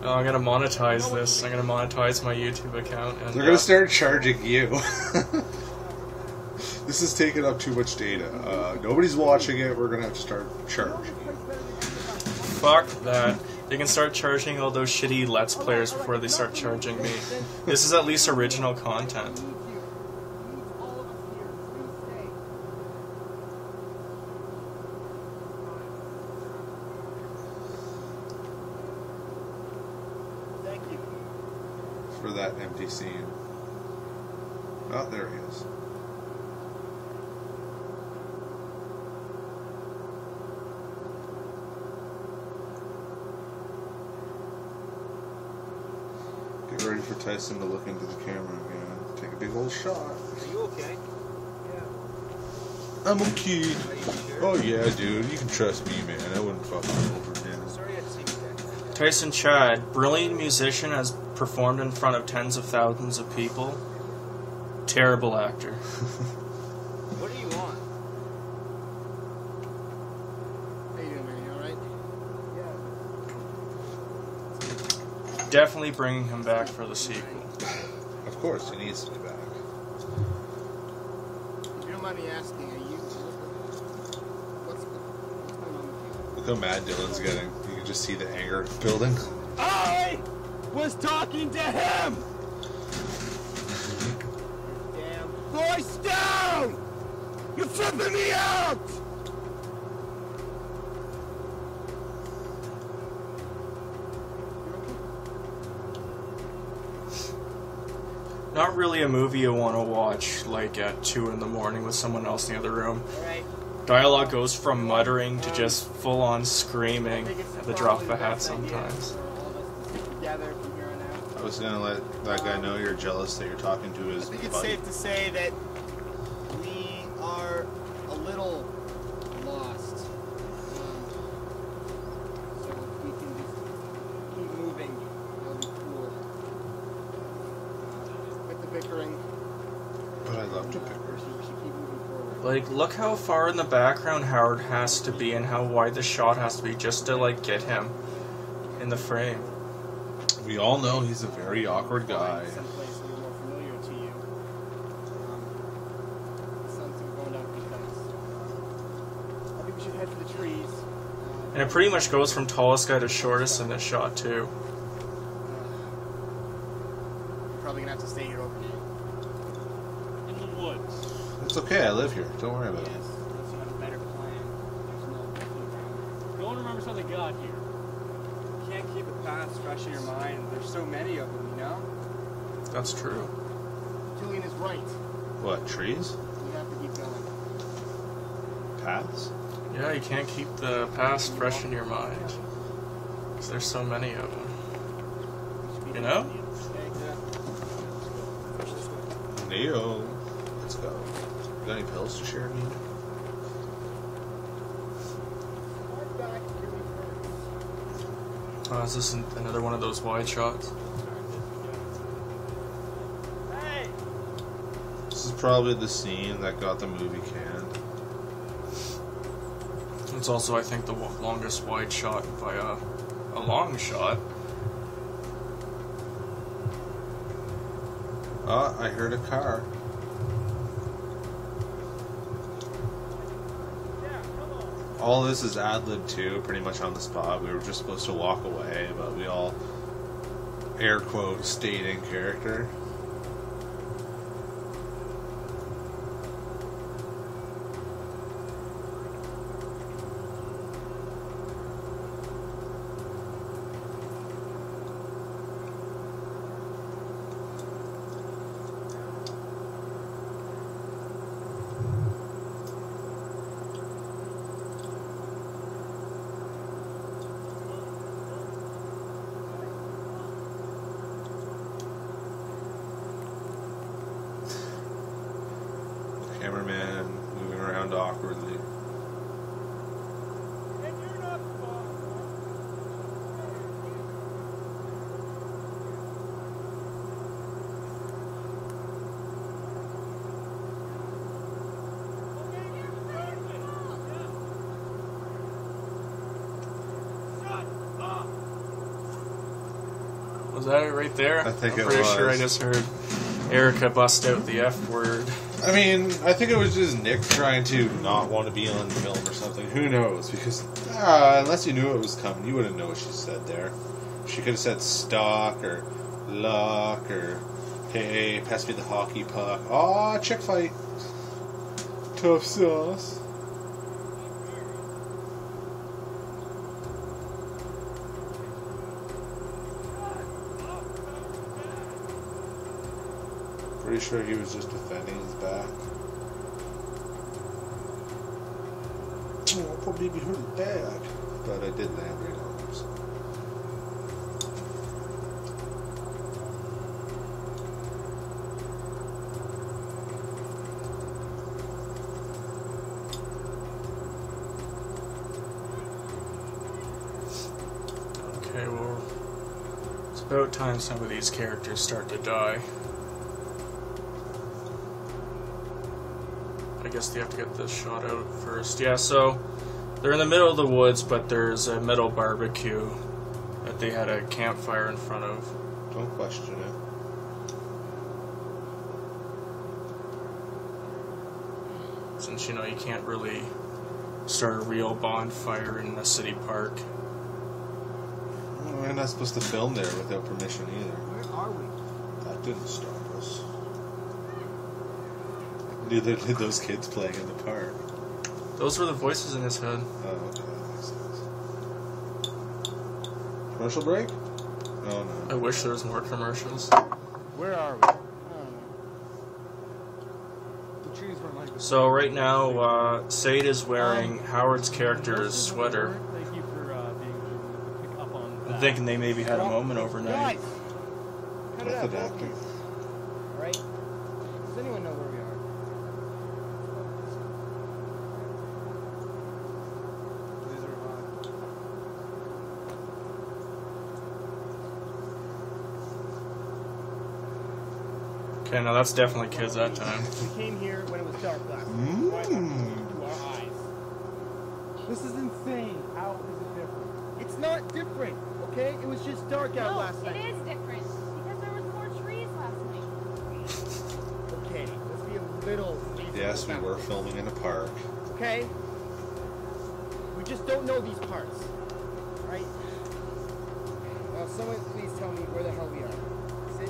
Oh, I'm going to monetize this. I'm going to monetize my YouTube account. And, They're going to start charging you. This is taking up too much data. Nobody's watching it. We're going to have to start charging. Fuck that. They can start charging all those shitty Let's Players before they start charging me. This is at least original content. Thank you. For that empty scene. Oh, there he is. Get ready for Tyson to look into the camera again. Take a big old shot. Are you okay? I'm okay. Are you sure? Oh yeah, dude. You can trust me, man. I wouldn't fuck him over now. Sorry I had to see you there. Tyson Chad, brilliant musician, has performed in front of tens of thousands of people. Terrible actor. What do you want? How you doing, man? You alright? Definitely bringing him back for the sequel. Of course, he needs to be back. If you don't mind me asking, are you... What's going on with you? Look how mad Dylan's getting. You can just see the anger building. I was talking to him! Damn. Voice down! You're flipping me out! Not really a movie you want to watch, like, at 2 in the morning with someone else in the other room. Alright. Dialogue goes from muttering to just full-on screaming at the drop of a hat sometimes. Together from here on out. I was gonna let that guy know you're jealous that you're talking to I his think it's buddy. safe to say that we are a little lost. So if we can just keep moving, that'll be cool. With the bickering, But I love to pick her. we should keep moving forward. Like, look how far in the background Howard has to be and how wide the shot has to be just to, like, get him in the frame. We all know he's a very awkward guy. Find someplace a little more familiar to you. The sun's going down pretty fast. I think we should head for the trees. And it pretty much goes from tallest guy to shortest in this shot, too. You're probably gonna have to stay here overnight. In the woods. It's okay, I live here. Don't worry about it. Yes, unless you have a better plan. There's no definitely down Go and remember something God here. You can't keep the past fresh in your mind. There's so many of them, you know? That's true. there. Julian is right. What, trees? We have to keep going. Paths? Yeah, you can't keep the past fresh in your mind. 'Cause there's so many of them. You know? Neo. Let's go. You got any pills to share, me? Is this another one of those wide shots? This is probably the scene that got the movie canned. It's also, I think, the longest wide shot by a long shot. I heard a car. All this is ad-lib too, pretty much on the spot. We were just supposed to walk away, but we all, air quote, stayed in character. Cameraman moving around awkwardly. Was that it right there? I think I'm it pretty sure I was. just heard Erica bust out the F word. I mean, I think it was just Nick trying to not want to be on film or something. Who knows? Because unless you knew it was coming, you wouldn't know what she said there. She could have said stock or luck or hey, pass me the hockey puck. Aw, chick fight. Tough sauce. Pretty sure he was just defending his back. Oh, poor baby hurt his back. But I did land right on him, so. Okay, well, it's about time some of these characters start to die. I guess they have to get this shot out first. Yeah, so they're in the middle of the woods, but there's a metal barbecue that they had a campfire in front of. Don't question it. Since, you know, you can't really start a real bonfire in a city park. Well, we're not supposed to film there without permission either. Where are we? That didn't stop us. Neither did those kids playing in the park. Those were the voices in his head. Oh, okay, that makes sense. Commercial break? Oh I no. wish there was more commercials. Where are we? I don't know. The trees weren't like this. So right now, Sade is wearing Howard's character's sweater. Thank you for being able to pick up on that. I'm thinking they maybe had a moment overnight. Guys! Cut it out. Method acting. Alright? Does anyone know where we are? These are hot. Okay, now that's definitely kids that time. We came here when it was dark last night. To our eyes. This is insane. How is it different? It's not different, okay? It was just dark out last night. It is different because there was more trees last night. Okay, let's be a little reasonable Yes, we about were this, filming in a park. okay? We just don't know these parts, right? Now, someone please tell me where the hell we are. Sid?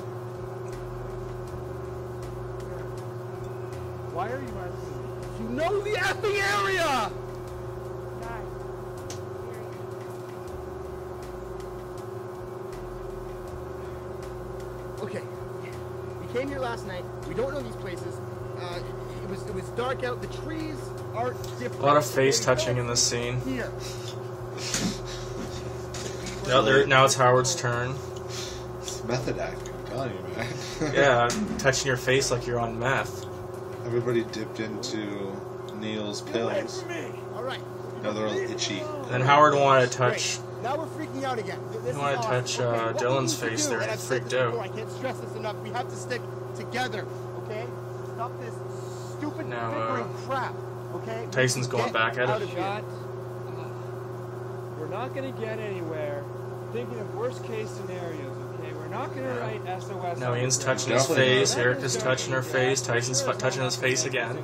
Why are you asking me? You know the effing area! God. Okay, we came here last night. We don't know these places. It was dark out. The trees are different. A lot of face They touching don't in this scene. Here. Now it's Howard's turn. It's method acting, I'm telling you, man. Yeah, touching your face like you're on meth. Everybody dipped into Neil's pills. All right. Now they're all itchy. And Howard wanted to touch. Great. Now we're freaking out again. This You wanna is touch, awesome. Okay, what we Dylan's need to face do, there, and he I've said freaked this out. before, I can't stress this enough. We have to stick together, okay? Stop this stupid Now, bickering crap, okay? Tyson's going Get back at out it. of here. We're not going to get anywhere thinking of worst case scenarios, okay? We're not going to write SOS. Now on Ian's the ground. touching his Definitely face, not. Erica's touching her face, Tyson's touching his face again.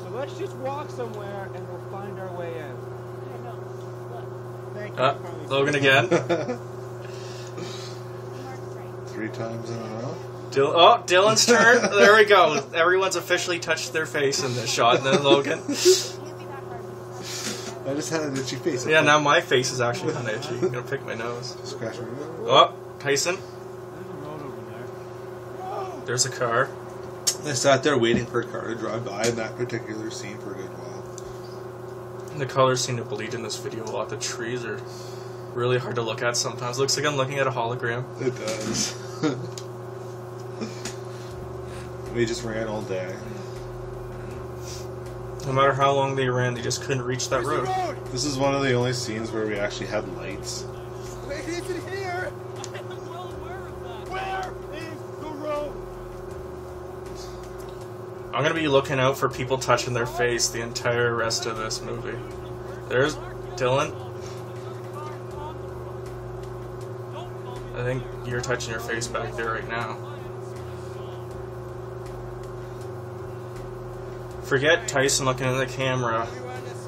So let's just walk somewhere and we'll find our way in. Thank you. Logan again. 3 times in a row. Dylan's turn. There we go. Everyone's officially touched their face in this shot. And then Logan. I just had an itchy face. Yeah, now my face is actually kind of itchy. I'm gonna pick my nose. Scratch my nose. Oh, Tyson. There's a road over there. There's a car. I sat there waiting for a car to drive by in that particular scene for a good while. The colors seem to bleed in this video a lot. The trees are really hard to look at sometimes. Looks like I'm looking at a hologram. It does. We just ran all day. No matter how long they ran, they just couldn't reach that road. This is one of the only scenes where we actually had lights. Wait, is it here? I'm well aware of that. Where is the road? I'm gonna be looking out for people touching their face the entire rest of this movie. There's Dylan. I think you're touching your face back there right now. Forget Tyson looking in the camera.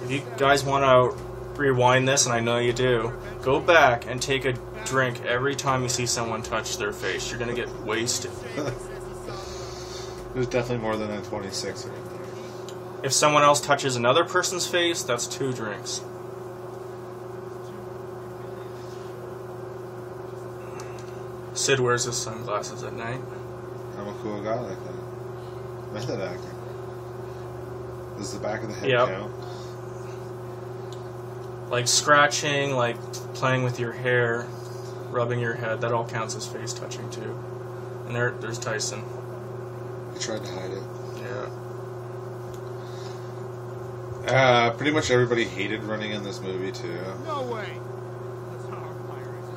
If you guys want to rewind this, and I know you do, go back and take a drink every time you see someone touch their face. You're gonna get wasted. There's definitely more than a 26 right there. If someone else touches another person's face, that's 2 drinks. Sid wears his sunglasses at night. I'm a cool guy like that. Method acting. Does the back of the head Yep. count? Like scratching, like playing with your hair, rubbing your head, that all counts as face touching too. And there's Tyson. He tried to hide it. Yeah. Pretty much everybody hated running in this movie too. No way. That's not our virus.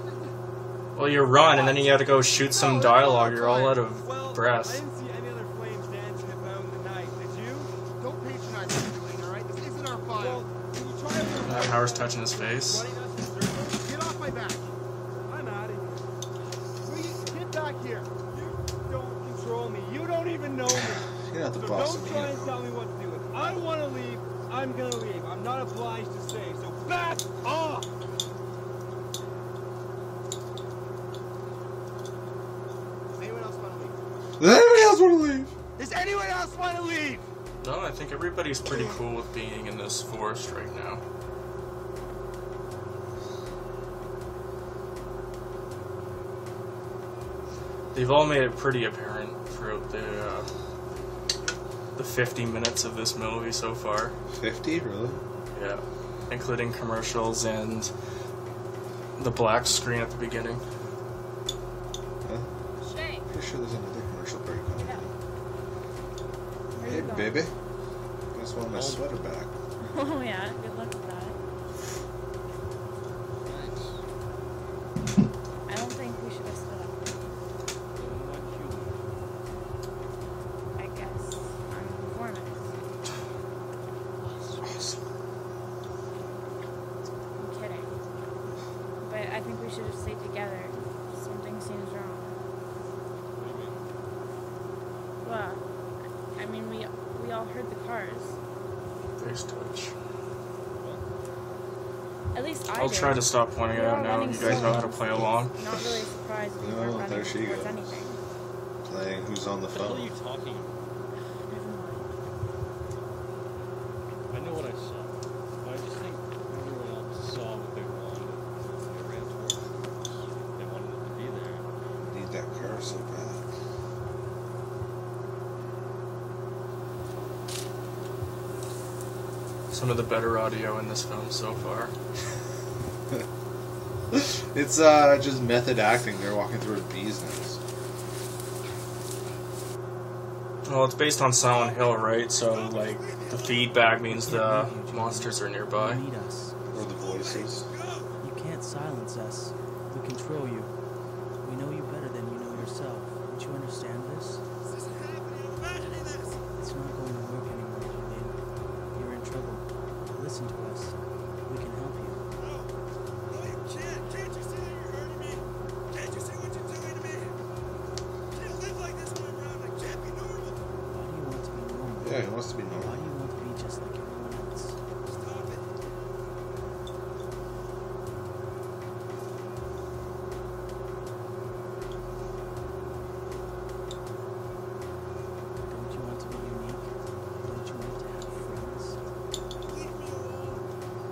Well, you run, and then you gotta go shoot some dialogue. You're all out of I breath. didn't see any other flames dancing about in the night, did you? Don't patronize what we're doing, alright? This isn't our file. Well, can you try to Howard's touching his face. running us in circles? Get off my back. I'm out of here. Will you get back here? You don't control me. You don't even know me. You're not the So boss don't of try me. and tell me what to do. If I want to leave, I'm gonna leave. I'm not obliged to stay. So back off. Anyone else want to leave? Does anybody else want to leave? Does anyone else want to leave? No, I think everybody's pretty cool with being in this forest right now. They've all made it pretty apparent throughout the 50 minutes of this movie so far. 50, really? Yeah, including commercials and the black screen at the beginning. Huh? Shay, Pretty sure there's another commercial break on. get up. Where Hey, you going? baby. I just want my sweater back. Oh yeah, good luck with that. I don't think we should have stood up. I guess I'm a performance. I'm kidding. But I think we should have stayed together. Something seems wrong. Well, I mean, we all heard the cars. Face touch. At least I I'll did. try to stop pointing it We were out all now. running You guys know how to slowly. play along. Not really surprised we No, weren't running there she towards goes. anything. Playing Who's on the What the hell are Phone. you talking about? Never mind. I know what I saw. I just think everyone else saw what they wanted. They ran towards it. They wanted it to be there. Need that car so bad. Some of the better audio in this film so far. It's just method acting. They're walking through a bee's nest. Well, it's based on Silent Hill, right? So, like, the feedback means the monsters are nearby. You need us. Or the voices. You can't silence us. We control you. We know you better than you know yourself. Don't you understand this? It's not going to work anymore, Julian. You're in trouble. Listen to us. We can help you. Why do you want to be normal? Yeah, he wants to be Why normal. do you want to be just like everyone else? Don't you want to be unique? Don't you want to have friends?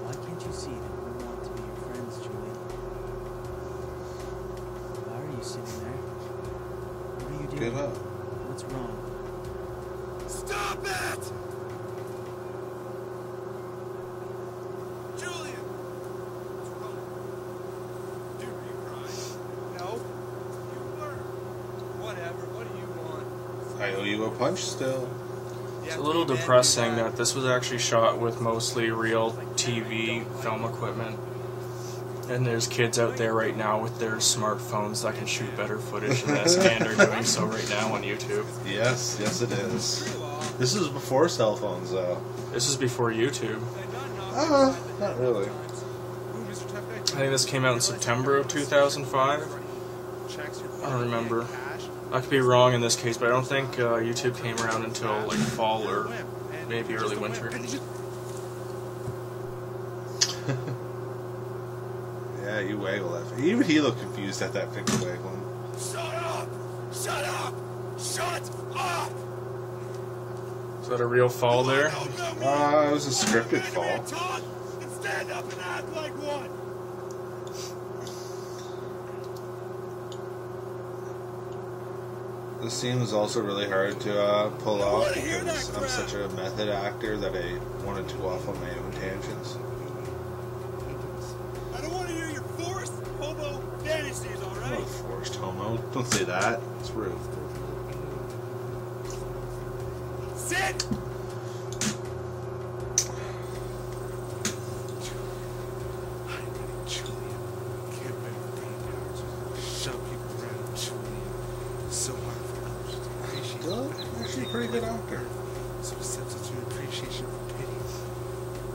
Why can't you see that we want to be your friends, Julian? Why are you sitting there? What are you doing? Give up. What's wrong? Stop it! Julian! What's wrong? Dude, were you crying? No. You were. Whatever. What do you want? I owe you a punch still. It's a little depressing that this was actually shot with mostly real TV film equipment. And there's kids out there right now with their smartphones that can shoot better footage than this, and are doing so right now on YouTube. Yes, yes it is. This is before cell phones, though. This is before YouTube. Not really. I think this came out in September of 2005. I don't remember. I could be wrong in this case, but I don't think YouTube came around until like fall or maybe early winter. Yeah, you waggle that. Even he looked confused at that finger waggling. Shut up! Shut up! Shut up! Is that a real fall there? It was a scripted fall. Talk and stand up and act like one! This scene was also really hard to pull off because I'm such a method actor that I wanted to go off on my own tangents. I don't want to hear your forced hobo fantasies, I'm not alright? a forced homo. Don't say that. It's rude. Sit! shove people around, Julian. It's so hard for others to appreciate. Still, actually, a pretty good actor. So it substitute appreciation for pity.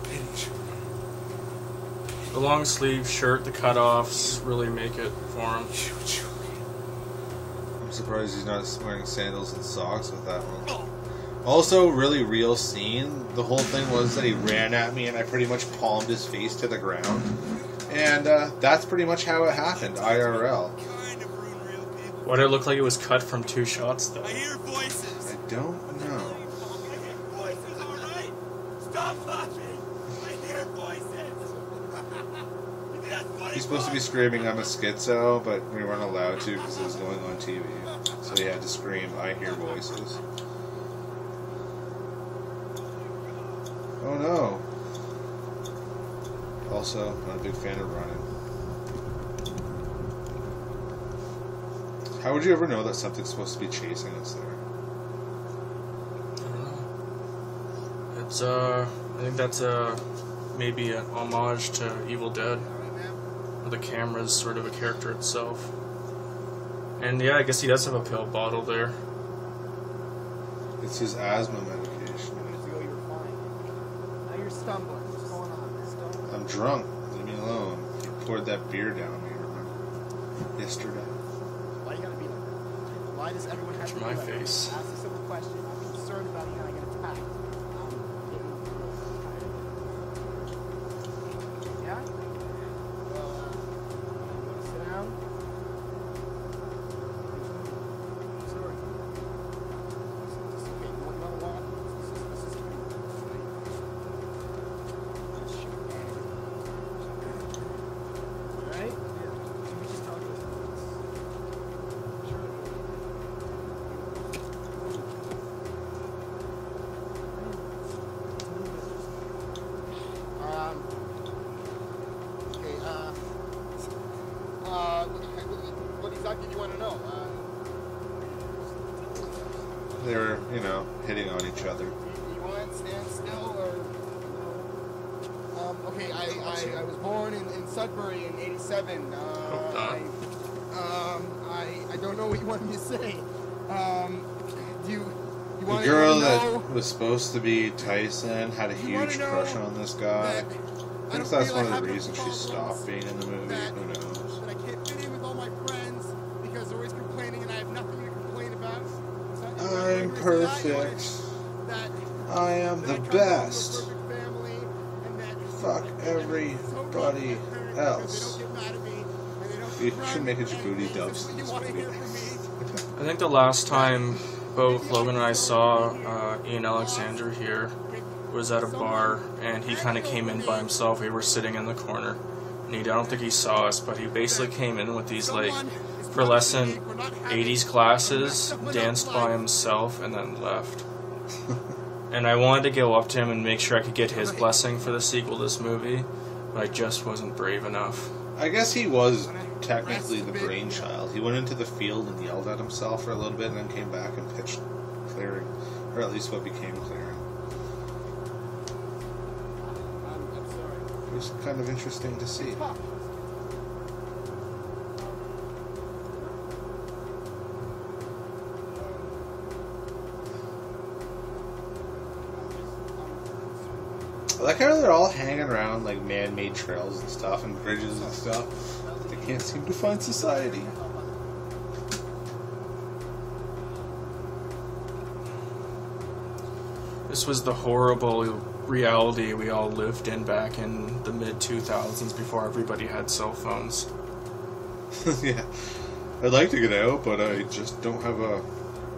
Pity, Julian. The long sleeve shirt, the cutoffs really make it for him. You, Julian. I'm surprised he's not wearing sandals and socks with that one. Also, really real scene. The whole thing was that he ran at me and I pretty much palmed his face to the ground. And that's pretty much how it happened, IRL. Why did it look like it was cut from 2 shots, though? I don't know. Voices, all right? Stop laughing! I hear voices! He's supposed to be screaming, I'm a schizo, but we weren't allowed to because it was going on TV. So he had to scream, I hear voices. Oh no. Also, not a big fan of running. How would you ever know that something's supposed to be chasing us there? I don't know. It's, I think that's, maybe an homage to Evil Dead. The camera's sort of a character itself. And yeah, I guess he does have a pill bottle there. It's his asthma medication. You were fine. Now you're stumbling. What's going on? I'm drunk. Leave me alone. You poured that beer down me, remember? Yesterday. Why you gotta be like that? Why does everyone have to be my like that? face. Ask a simple question. I'm concerned about you and I get attacked. Yeah? Well, you wanna sit down? Sorry. It's okay. You want another one? This is pretty Alright? Yeah. Can we just talk about this? Sure. Okay, what exactly do you want to know? They were, you know, hitting on each other. Do you want to stand still or... okay, I was born in Sudbury in 87. I don't know what you want me to say. Do you The want girl to know that was supposed to be Tyson had a huge crush on this guy. that I I think don't that's feel one I of have the the reasons she problems stopped being in the movie. that- Who knows? that I can't fit in with all my friends because they're always complaining and I have nothing to complain about? Is that- is that I'm what perfect. that I am that the I come from a best. perfect family and that Fuck that everybody so good with my parents because else. They don't get mad at me and they don't You run should make a and Djibouti this dub is what in you this want to movie. hear from me. I think the last time both Logan and I saw Ian Alexander here was at a bar, and he kind of came in by himself. We were sitting in the corner, and I don't think he saw us, but he basically came in with these like pearlescent 80s glasses, danced by himself, and then left. And I wanted to go up to him and make sure I could get his blessing for the sequel to this movie, but I just wasn't brave enough. I guess he was technically the brainchild. He went into the field and yelled at himself for a little bit and then came back and pitched clearing. Or at least what became clearing. I'm sorry. It was kind of interesting to see. I like how they're all hanging around like man-made trails and stuff and bridges and stuff. They can't seem to find society. This was the horrible reality we all lived in back in the mid-2000s before everybody had cell phones. Yeah. I'd like to get out, but I just don't have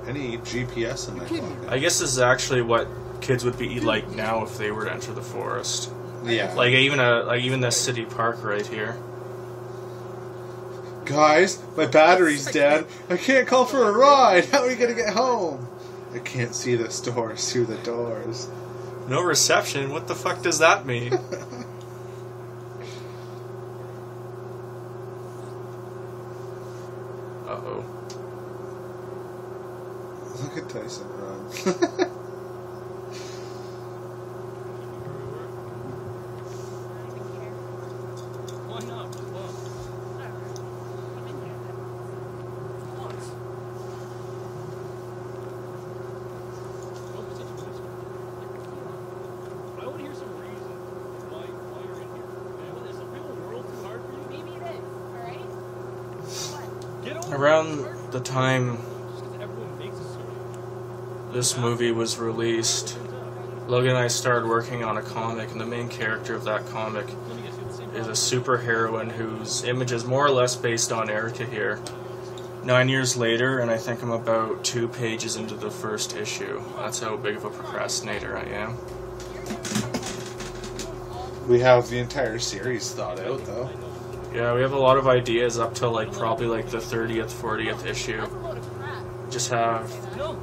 any GPS in my pocket. I guess this is actually what kids would be like now if they were to enter the forest. Yeah. Like even this city park right here. Guys, my battery's dead. I can't call for a ride. How are we gonna get home? I can't see the stores through the doors. No reception? What the fuck does that mean? Uh-oh. Look at Tyson run. Why not? Well, Around the time Just 'cause everyone makes a story. this movie was released, Logan and I started working on a comic, and the main character of that comic is a superheroine whose image is more or less based on Erica here. 9 years later, and I think I'm about 2 pages into the first issue. That's how big of a procrastinator I am. We have the entire series thought out, though. Yeah, we have a lot of ideas up till like probably like the 30th, 40th issue. Just have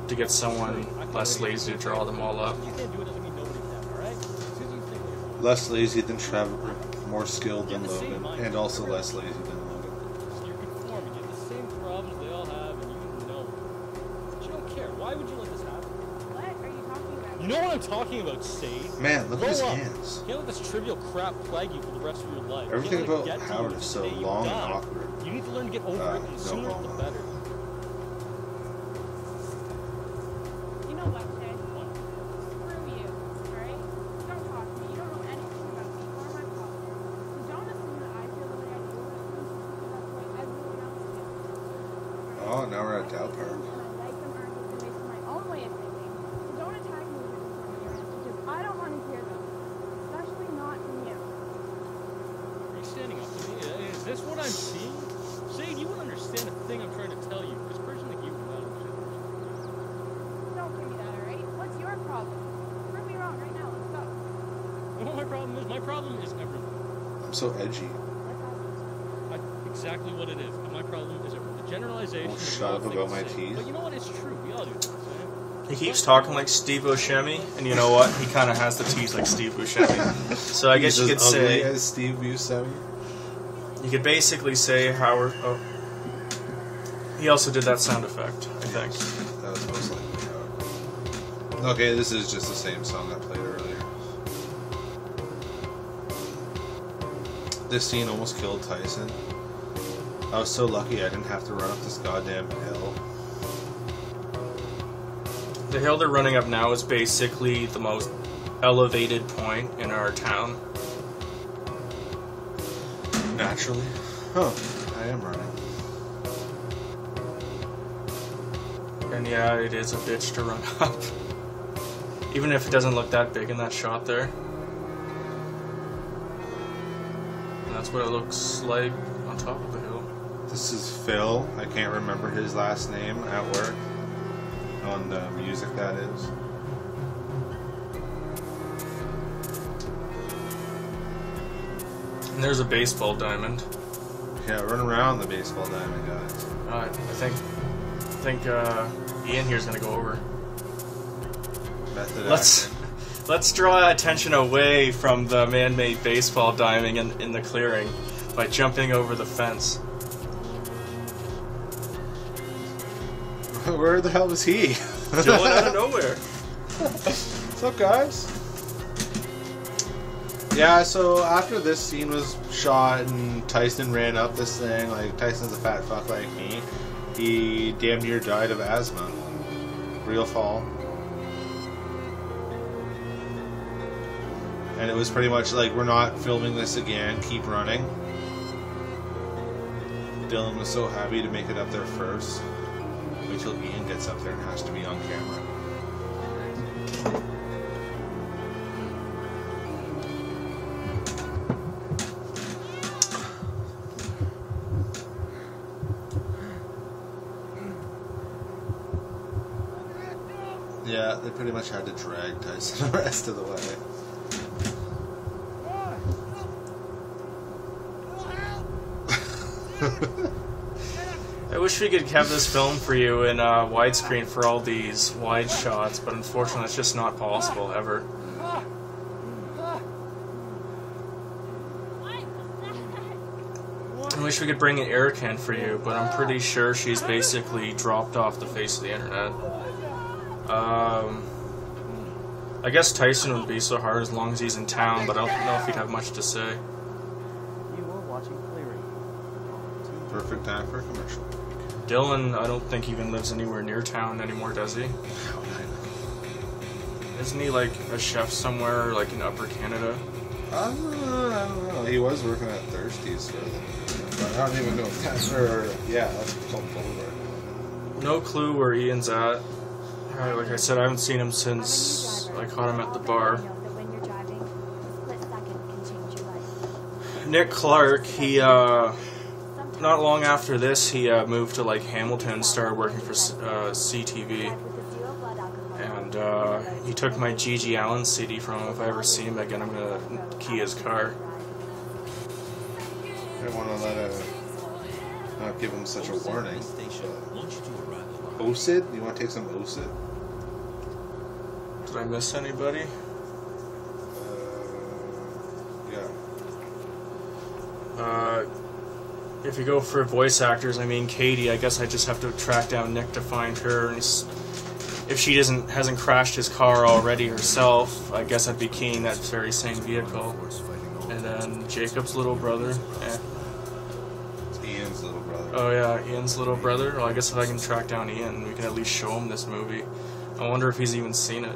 to get someone less lazy to draw them all up. You can't do it doesn't mean nobody can, alright? As soon as you think like Less lazy than Trevor, more skilled than Logan, and also less lazy than Logan. you're conforming, you have the same problems they all have, and you know it. But you don't care. Why would you let this happen? What are you talking about? You know what I'm talking about, Sade. Man, look at his Grow up. hands. You can't let this trivial crap plague you for the rest of your life. You Everything can't let it about get to Howard you is the so day you long and die. awkward. You need to learn to get over it, and the no sooner the homo. better. You know what, Jay? Screw you, alright? Don't talk to me. You don't know anything about me or my problem. So don't assume that I feel the way I do because that's the way everyone else feels. Oh, now we're at Dow Park. And I like them arguments based on my own way of thinking. So don't attack me with your answers because I don't want to hear them. Especially not from you. Are you standing up to me? Is this what I'm seeing? Sade, you wouldn't understand a thing I'm trying to tell you. This person like you would not understand. Don't give me that, alright? What's your problem? Prove me wrong right now. Let's go. You know what my problem is? My problem is everything. I'm so edgy. Exactly what it is. And my problem is everything. The generalization. Won't of shut all up things about my the same. teeth. But you know what? It's true. We all do this, right? He keeps talking like Steve Buscemi, and you know what? He kind of has the teeth like Steve Buscemi. So I guess you could He's as ugly say, as Steve Buscemi. you could basically say Howard. Oh, he also did that sound effect, I think. That was most likely Howard. Okay, this is just the same song I played earlier. This scene almost killed Tyson. I was so lucky I didn't have to run up this goddamn hill. The hill they're running up now is basically the most elevated point in our town. Naturally. Huh. I am running. And yeah, it is a bitch to run up. Even if it doesn't look that big in that shot there. And that's what it looks like on top of the hill. This is Phil. I can't remember his last name at work. On the music, that is. And there's a baseball diamond. Yeah, run around the baseball diamond, guys. I think Ian here's gonna go over. Method Let's acting. let's draw attention away from the man-made baseball diving in the clearing by jumping over the fence. Where the hell was he? Dylan out of nowhere. What's up, guys? Yeah, so after this scene was shot and Tyson ran up this thing, like Tyson's a fat fuck like me, he damn near died of asthma. Real fall. And it was pretty much like, we're not filming this again, keep running. Dylan was so happy to make it up there first. Wait till Ian gets up there and has to be on camera. Yeah, they pretty much had to drag Tyson the rest of the way. I wish we could have this film for you in widescreen for all these wide shots, but unfortunately it's just not possible ever. I wish we could bring an Erica in for you, but I'm pretty sure she's basically dropped off the face of the internet. I guess Tyson would be so hard as long as he's in town, but I don't know if he'd have much to say. You were watching Clearing. Perfect time for a commercial. Dylan, I don't think even lives anywhere near town anymore, does he? Isn't he like a chef somewhere, like in Upper Canada? I don't know. He was working at Thirsties for a little bit. I don't even know. Yeah, that's called Boulevard. No clue where Ian's at. Like I said, I haven't seen him since I caught him at the bar. Nick Clark, he, not long after this, he moved to like Hamilton, started working for CTV. And he took my G.G. Allen CD from him. If I ever see him again, I'm gonna key his car. I don't want to let not give him such a warning. OCID? You want to take some OCID? Did I miss anybody? Yeah. If you go for voice actors, I mean Katie, I guess I just have to track down Nick to find her. And if she hasn't crashed his car already herself, I guess I'd be keying that very same vehicle. And then Jacob's little brother. It's Ian's little brother. Oh yeah, Ian's little brother. Well, I guess if I can track down Ian, we can at least show him this movie. I wonder if he's even seen it.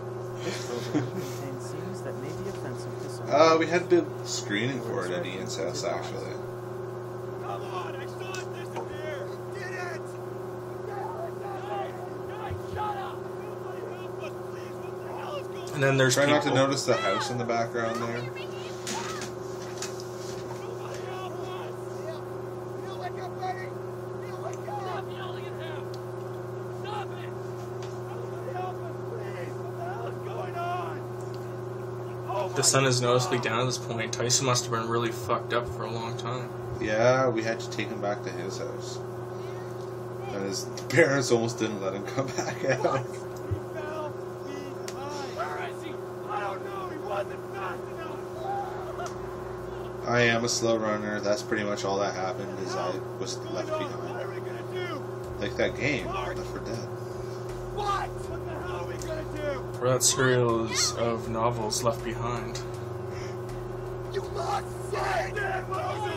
We had a big screening for it at Ian's house, actually. Come on, I saw it disappear! Get it! Guys, shut up! Nobody help us, please! What the hell is going on? And then there's Try not to people- notice the house in the background there. Nobody help us! Neil, wake up, buddy! Neil, wake up! Stop yelling at him! Stop it! Nobody help us, please! What the hell is going on? Oh The sun is noticeably down at this point. Tyson must have been really fucked up for a long time. Yeah, we had to take him back to his house. And his parents almost didn't let him come back out. He fell behind. Where is he? I don't know. He wasn't fast enough. I am a slow runner. That's pretty much all that happened, is I was left What behind. are we gonna do? Like that game, Left 4 Dead. What? What the hell are we gonna do? Or that series of novels Left Behind. You lost sight! Moses!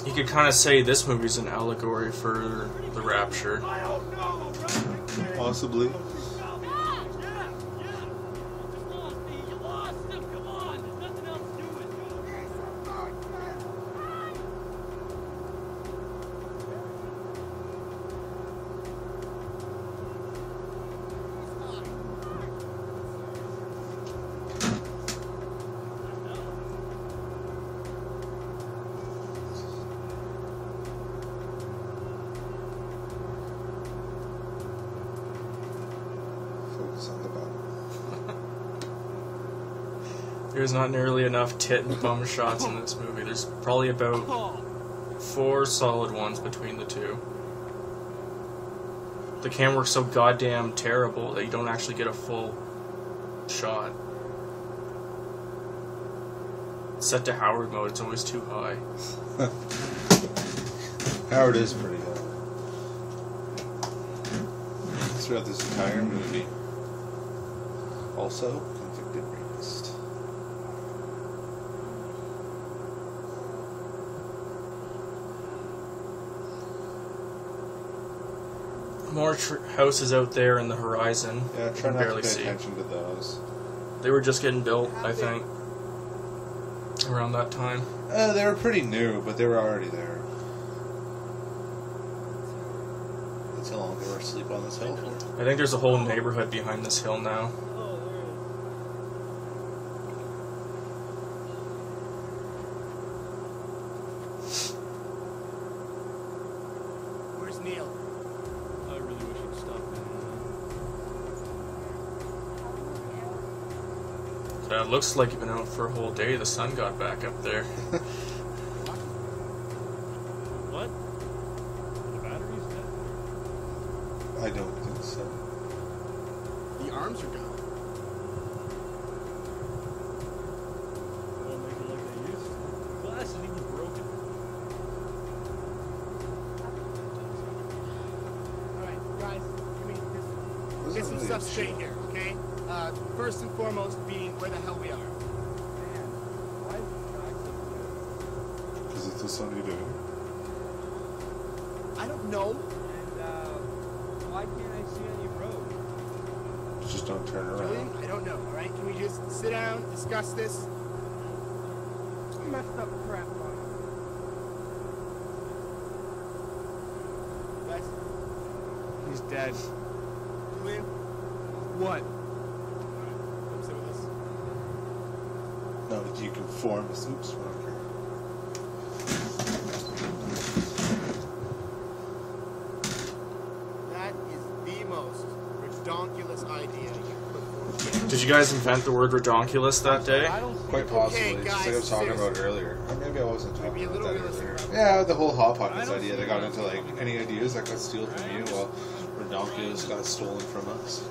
You could kind of say this movie's an allegory for the Rapture. I don't know. Possibly. Yeah. Just lost me. You lost him. Come on. There's nothing else to it. Focus on the bottom. There's not nearly enough tit and bum shots in this movie. There's probably about 4 solid ones between the two. The camera works so goddamn terrible that you don't actually get a full shot. Set to Howard mode, it's always too high. Howard is pretty good. Throughout this entire movie. Also, convicted rapist. More houses out there in the horizon. Yeah, You try can not barely to pay see. attention to those. They were just getting built, I think, around that time. They were pretty new, but they were already there. That's how long they were asleep on this hill for. I think there's a whole neighborhood behind this hill now. Where's Neil? I really wish you'd stop it. It looks like you've been out for a whole day. The sun got back up there. What? The battery's dead? I don't think so. The arms are gone. They don't make it like they used to. The glass is even broken. Alright, guys, give me this. This Get is some really stuff a straight shit. here, okay? First and foremost being where the hell we are. Is it the sunny day? I don't know. And, why can't I see any road? Just don't turn Julian, around. I don't know, alright? Can we just sit down, discuss this? Messed up crap on. guys. He's dead. Julian, What? come sit with us. No, you can form a soup smoker. That is the most redonkulous idea you put forward. Did you guys invent the word redonkulous that day? I don't Quite possibly, Okay, just like I was guys, talking seriously. about earlier. Or maybe I wasn't Be talking a about little that realistic earlier. about Yeah, the whole Hot I Pockets don't idea. see They got why into it's like coming any ideas that got stolen from you. Well, Redonkulous got stolen from us.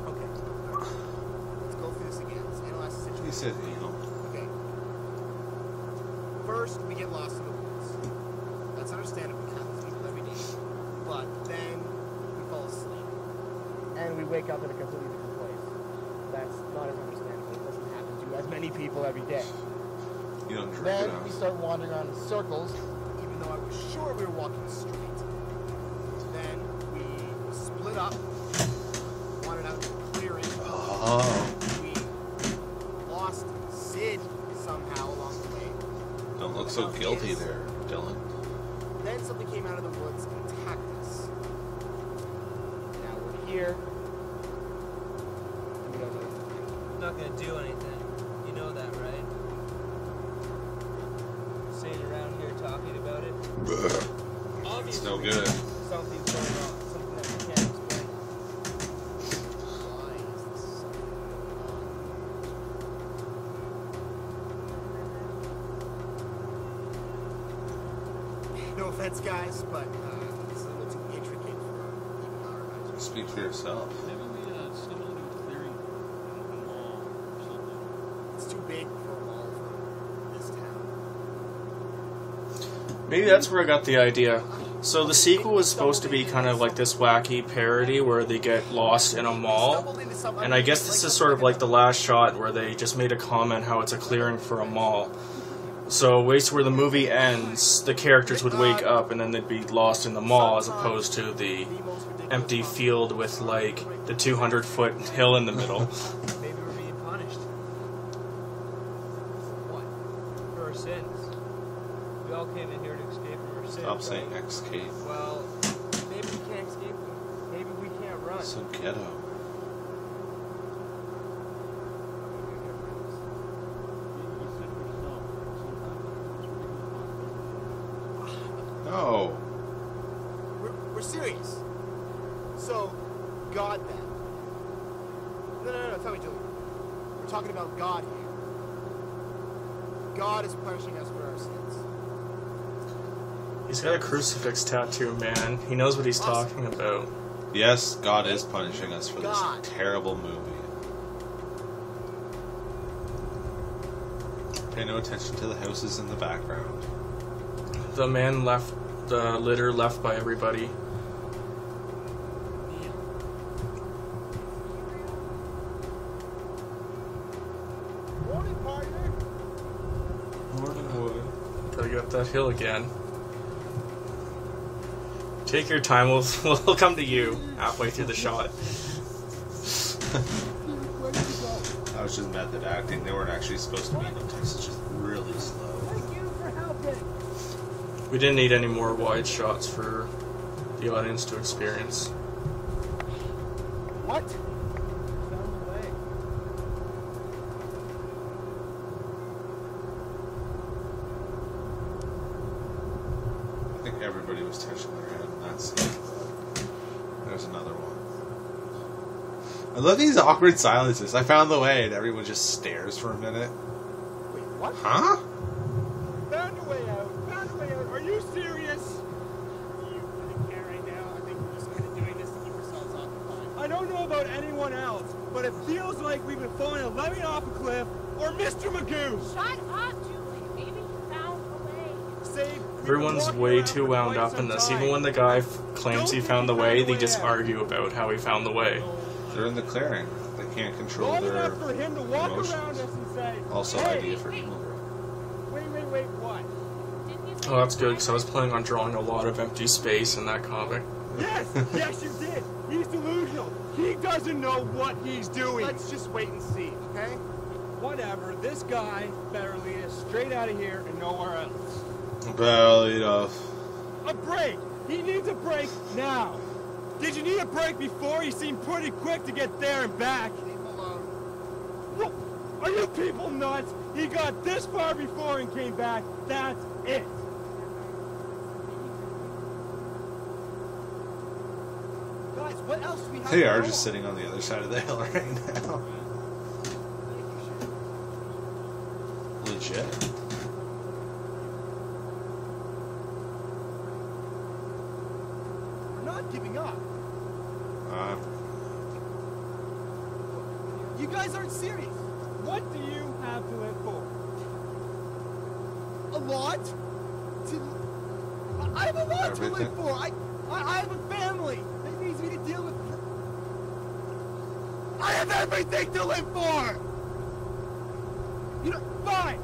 Okay. Let's go through this again. Let's analyze the situation. He said, you know. Okay. First, we get lost in the woods. That's understandable. It happens to people every day. But then we fall asleep. And we wake up in a completely different place. That's not as understandable. It doesn't happen to as many people every day. You don't drink Then enough. we start wandering around in circles, even though I was sure we were walking straight. Then we split up, wandered out into the clearing. Oh. We lost Sid somehow along the way. Don't look so guilty there, Dylan. Then something came out of the woods and attacked us. Now we're here. And we don't know what to do. Not gonna do anything. You know that, right? Sitting around here talking about it. It's Obviously, no good. something's going on. Something that we can't explain. Why is this something going on? No offense, guys, but this is a little too intricate for even our imagination. Speak for yourself. Maybe we stumbled into a clearing, a mall or something. It's too big for a mall for this town. Maybe that's where I got the idea. So the sequel was supposed to be kind of like this wacky parody where they get lost in a mall. And I guess this is sort of like the last shot where they just made a comment how it's a clearing for a mall. So ways where the movie ends, the characters would wake up and then they'd be lost in the mall as opposed to the empty field with like the 200-foot hill in the middle. Maybe we're being punished. What? For our sins. We all came in here to escape from our sins. Stop right? saying escape. Well, maybe we can't escape them. Maybe we can't run. So ghetto. No. We're serious. So, God then. No, tell me, Julie. We're talking about God here. God is punishing us for our sins. He's got a crucifix tattoo, man. He knows what he's talking about. Yes, God is punishing us for this God. terrible movie. Pay no attention to the houses in the background. The man left the litter left by everybody. Morning, partner. Morning wood. Gotta get up that hill again. Take your time, we'll come to you halfway through the shot. That was just method acting. They weren't actually supposed to be no text. It's just really slow. Thank you for helping. We didn't need any more wide shots for the audience to experience. What? Found the way. I think everybody was touching their head in that scene. There's another one. I love these awkward silences. I found the way, and everyone just stares for a minute. Wait, what? Huh? Found a way out. Found a way out. Are you serious? You really care right now? I think we're just kind of doing this to keep ourselves occupied. I don't know about anyone else, but it feels like we've been following a lemming off a cliff or Mr. Magoo. Shut up, Julie. Maybe he found a way. Save. Everyone's way too wound up in this. Even when the guy claims he found the way, they just argue about how he found the way. They're in the clearing. They can't control Long their enough for him to walk emotions. around us and say, Also, hey, idea for Evil Girl. wait, what? Didn't you say Oh, that's good, you because I was planning on drawing a lot of empty space in that comic. Yes, yes you did. He's delusional. He doesn't know what he's doing. Let's just wait and see, okay? Whatever. This guy better lead us straight out of here and nowhere else. Well, lead off. A break! He needs a break now! Did you need a break before? You seemed pretty quick to get there and back. Leave him alone. What? Are you people nuts? He got this far before and came back. That's it. Guys, what else do we have They to are go just on? sitting on the other side of the hill right now. Legit. We're not giving up. You guys aren't serious. What do you have to live for? A lot? I have a lot to Everything. live for. I have a family that needs me to deal with. I have everything to live for! You know, fine.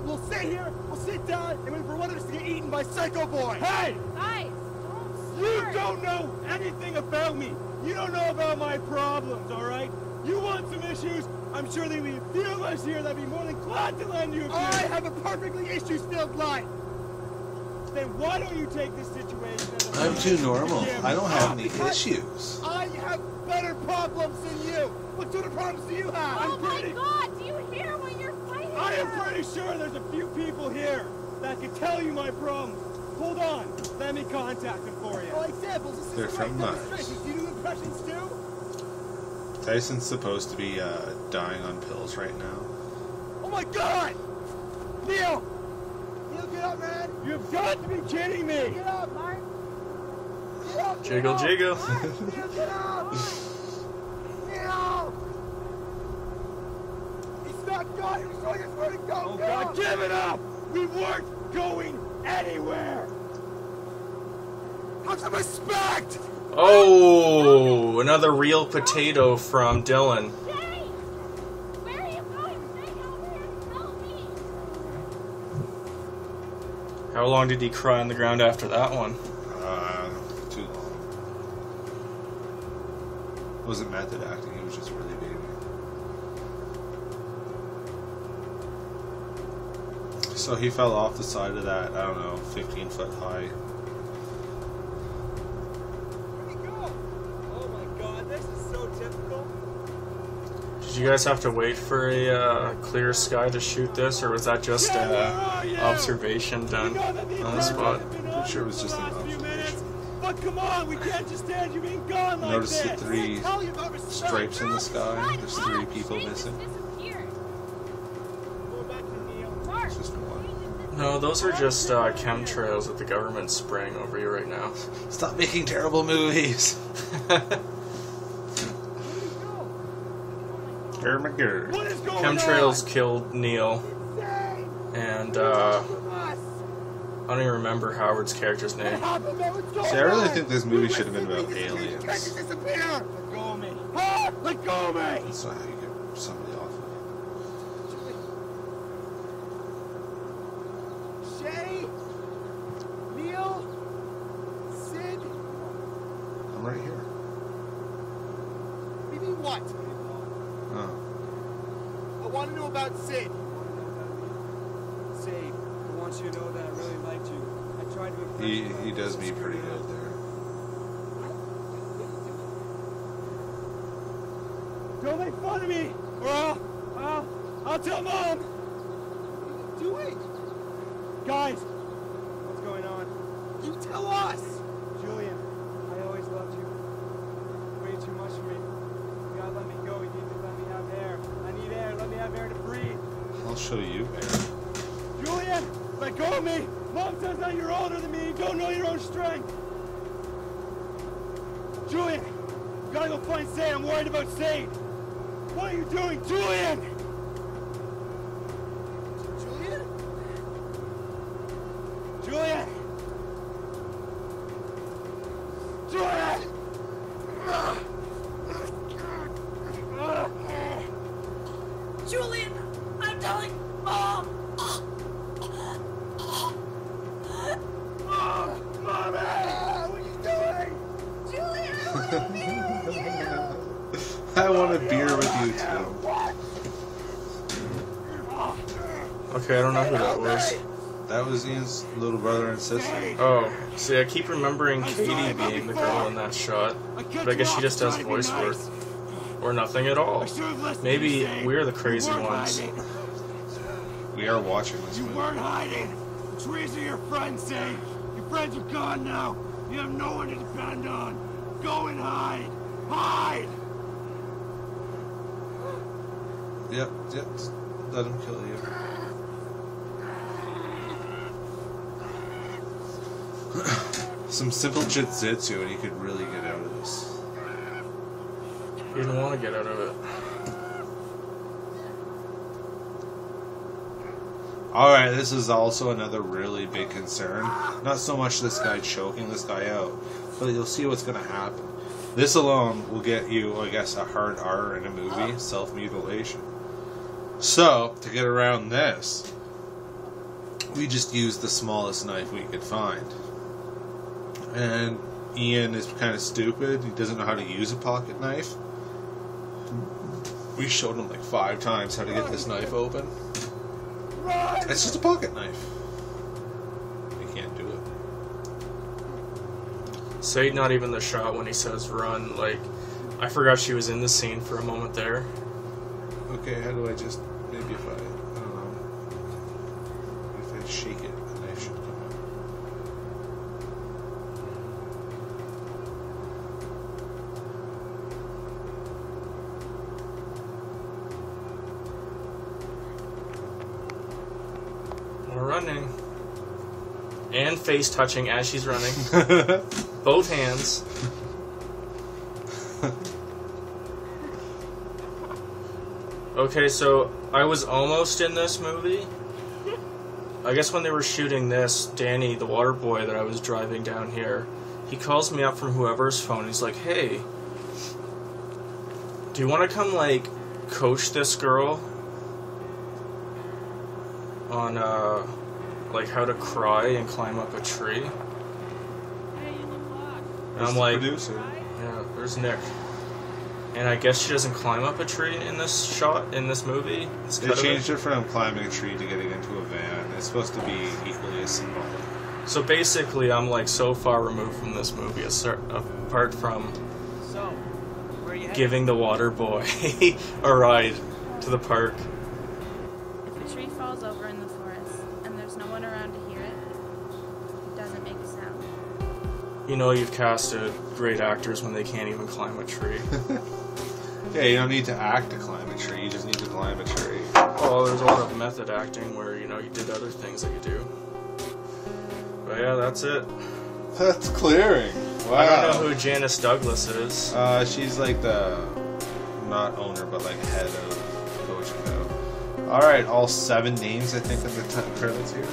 We'll stay here, we'll sit down, and wait for one of us to get eaten by Psycho Boy. Hey! Guys, don't You start. don't know anything about me. You don't know about my problems, all right? You want some issues? I'm sure there'll be a few of us here that'd be more than glad to lend you a few. I have a perfectly issues-filled life. Then why don't you take this situation as a I'm too normal. Give I don't have up. any issues. I have better problems than you. What sort of problems do you have? Oh my God! Do you hear what you're fighting I am about? pretty sure there's a few people here that can tell you my problems. Hold on. Let me contact them for you. For examples, this is They're the from right Mars. demonstrations. Do you do impressions too? Tyson's supposed to be dying on pills right now. Oh my God! Neil! Neil, get up, man! You've got to be kidding me! Get up, Mark! Get up! Jiggle, Neil! jiggle. Neil, get up! Neil! He's not gone! He was showing us where to go! Oh Get God, up! give it up! We weren't going anywhere! Have some respect! Oh, another real potato from Dylan. Jay! Where are you going? Jay, over here and tell me! How long did he cry on the ground after that one? Too long. It wasn't method acting, it was just really baby. So he fell off the side of that, I don't know, 15-foot high. Where'd he go? Oh my God, this is so typical. Did you guys have to wait for a clear sky to shoot this, or was that just Jay, where are you? observation done You know that the on the spot? adventures have been on Pretty sure it was for just the an last few observation. minutes. But come on, we can't just stand you being gone like Notice this. the three Tell you about respect! stripes in the sky? There's three Mark, people Jay just missing. disappeared. Go back to Neil. Mark, It's just one. No, those are just chemtrails that the government's spraying over you right now. Stop making terrible movies! Germager. What is going on? Chemtrails killed Neil, Say! and From us! I don't even remember Howard's character's What name. happened, man? What's going See, I really on? think this movie We should have been went about sleeping, aliens. You can't just disappear! Let go of me. Huh? Let go of me! That's not how you get somebody off of. Shay, Neil, Sid, I'm right here. maybe what? Oh. I want to know about Sid. Say, I want you to know that I really liked you. I tried to impress you, but He I does was me pretty screwed good up. there. Don't make fun of me, or I'll tell Mom. Do it. Guys, what's going on? You tell us. Julian, I always loved you. Way too much for me. You gotta let me go. You need to let me have air. I need air. Let me have air to breathe. I'll show you. Julian, let go of me. Mom says that you're older than me. You don't know your own strength. Julian, you gotta go find Sade. I'm worried about Sade. What are you doing, Julian? Julian? Julian! Julian! Julian, I'm telling Mom. Mommy! What are you doing? Julian, I want to be with you! I want a beer with you too. What? Okay, I don't know who that was. That was Ian's little brother and sister. Oh, see, I keep remembering Katie being the girl in that shot, but I guess she just does voice work. Or nothing at all. Maybe we're the crazy ones. We are watching this You movie. weren't hiding. Teresa, your friends say. Your friends are gone now. You have no one to depend on. Go and hide. Hide! Yep, just let him kill you. Some simple jiu-jitsu and he could really get out of this. He didn't want to get out of it. Alright, this is also another really big concern. Not so much this guy choking this guy out, but you'll see what's going to happen. This alone will get you, I guess, a hard R in a movie, self-mutilation. So, to get around this, we just used the smallest knife we could find. And Ian is kind of stupid. He doesn't know how to use a pocket knife. We showed him like 5 times how to get this knife open. It's just a pocket knife. You can't do it. Say not even the shot when he says run. Like, I forgot she was in the scene for a moment there. Okay, how do I just... Maybe if I don't know. If I shake it, the knife should come out. We're running. And face touching as she's running. Both hands. Okay, so I was almost in this movie. I guess when they were shooting this, Danny, the water boy that I was driving down here, he calls me up from whoever's phone. He's like, hey, do you want to come, like, coach this girl on, like, how to cry and climb up a tree? And I'm like, producer. yeah, there's Nick. And I guess she doesn't climb up a tree in this shot, in this movie. They changed it from climbing a tree to getting into a van. It's supposed to be equally as symbolic. So basically, I'm like so far removed from this movie, apart from giving the water boy a ride to the park. If a tree falls over in the forest and there's no one around to hear it, it doesn't make a sound. You know you've casted great actors when they can't even climb a tree. Yeah, you don't need to act to climb a tree. You just need to climb a tree. Oh, there's a lot of method acting where, you know, you did other things that you do. But yeah, that's it. That's clearing. Wow. I don't know who Janice Douglas is. She's like the, not owner, but like head of Coach Co. Alright, all 7 names I think of the credits here.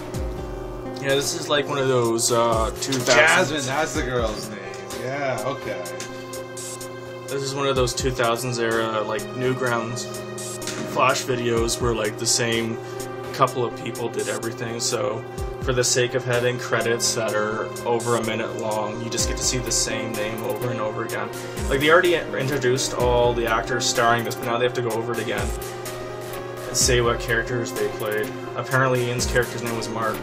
Yeah, this is like one of those 2000s. Jasmine, that's the girl's name. Yeah, okay. This is one of those 2000s era, like, Newgrounds Flash videos where, like, the same couple of people did everything. So, for the sake of having credits that are over a minute long, you just get to see the same name over and over again. Like, they already introduced all the actors starring this, but now they have to go over it again and say what characters they played. Apparently, Ian's character's name was Mark.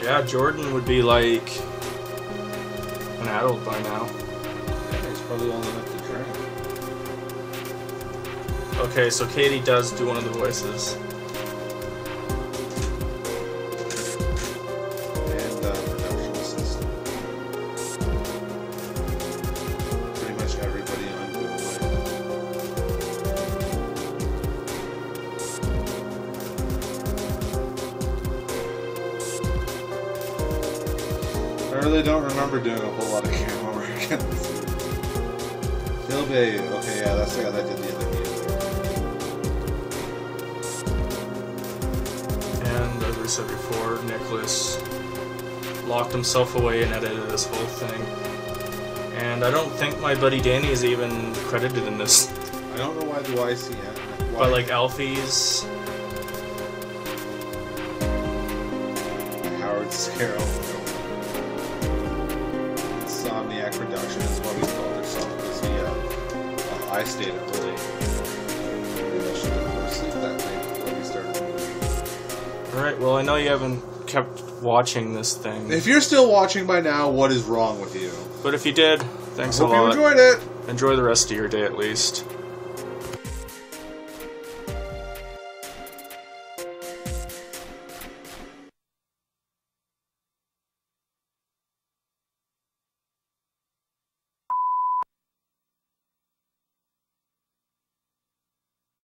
Yeah, Jordan would be like an adult by now. Yeah, he's probably old enough to drink. Okay, so Katie does do one of the voices. And production assistant. Pretty much everybody on Google. I really don't remember doing a whole lot of camera work in this movie. Kill Babe. Okay, yeah, that's the guy that did the other music. And as we said before, Nicholas locked himself away and edited this whole thing. And I don't think my buddy Danny is even credited in this. I don't know why do I see it. But like Alfie's. Howard Scarrow. Insomniac Production is what we call themselves. Yeah. I stayed up late. Maybe I should have gone to sleep that night before we started the movie. Alright, well, I know you haven't kept watching this thing. If you're still watching by now, what is wrong with you? But if you did, thanks a Hope you lot. enjoyed it. Enjoy the rest of your day at least.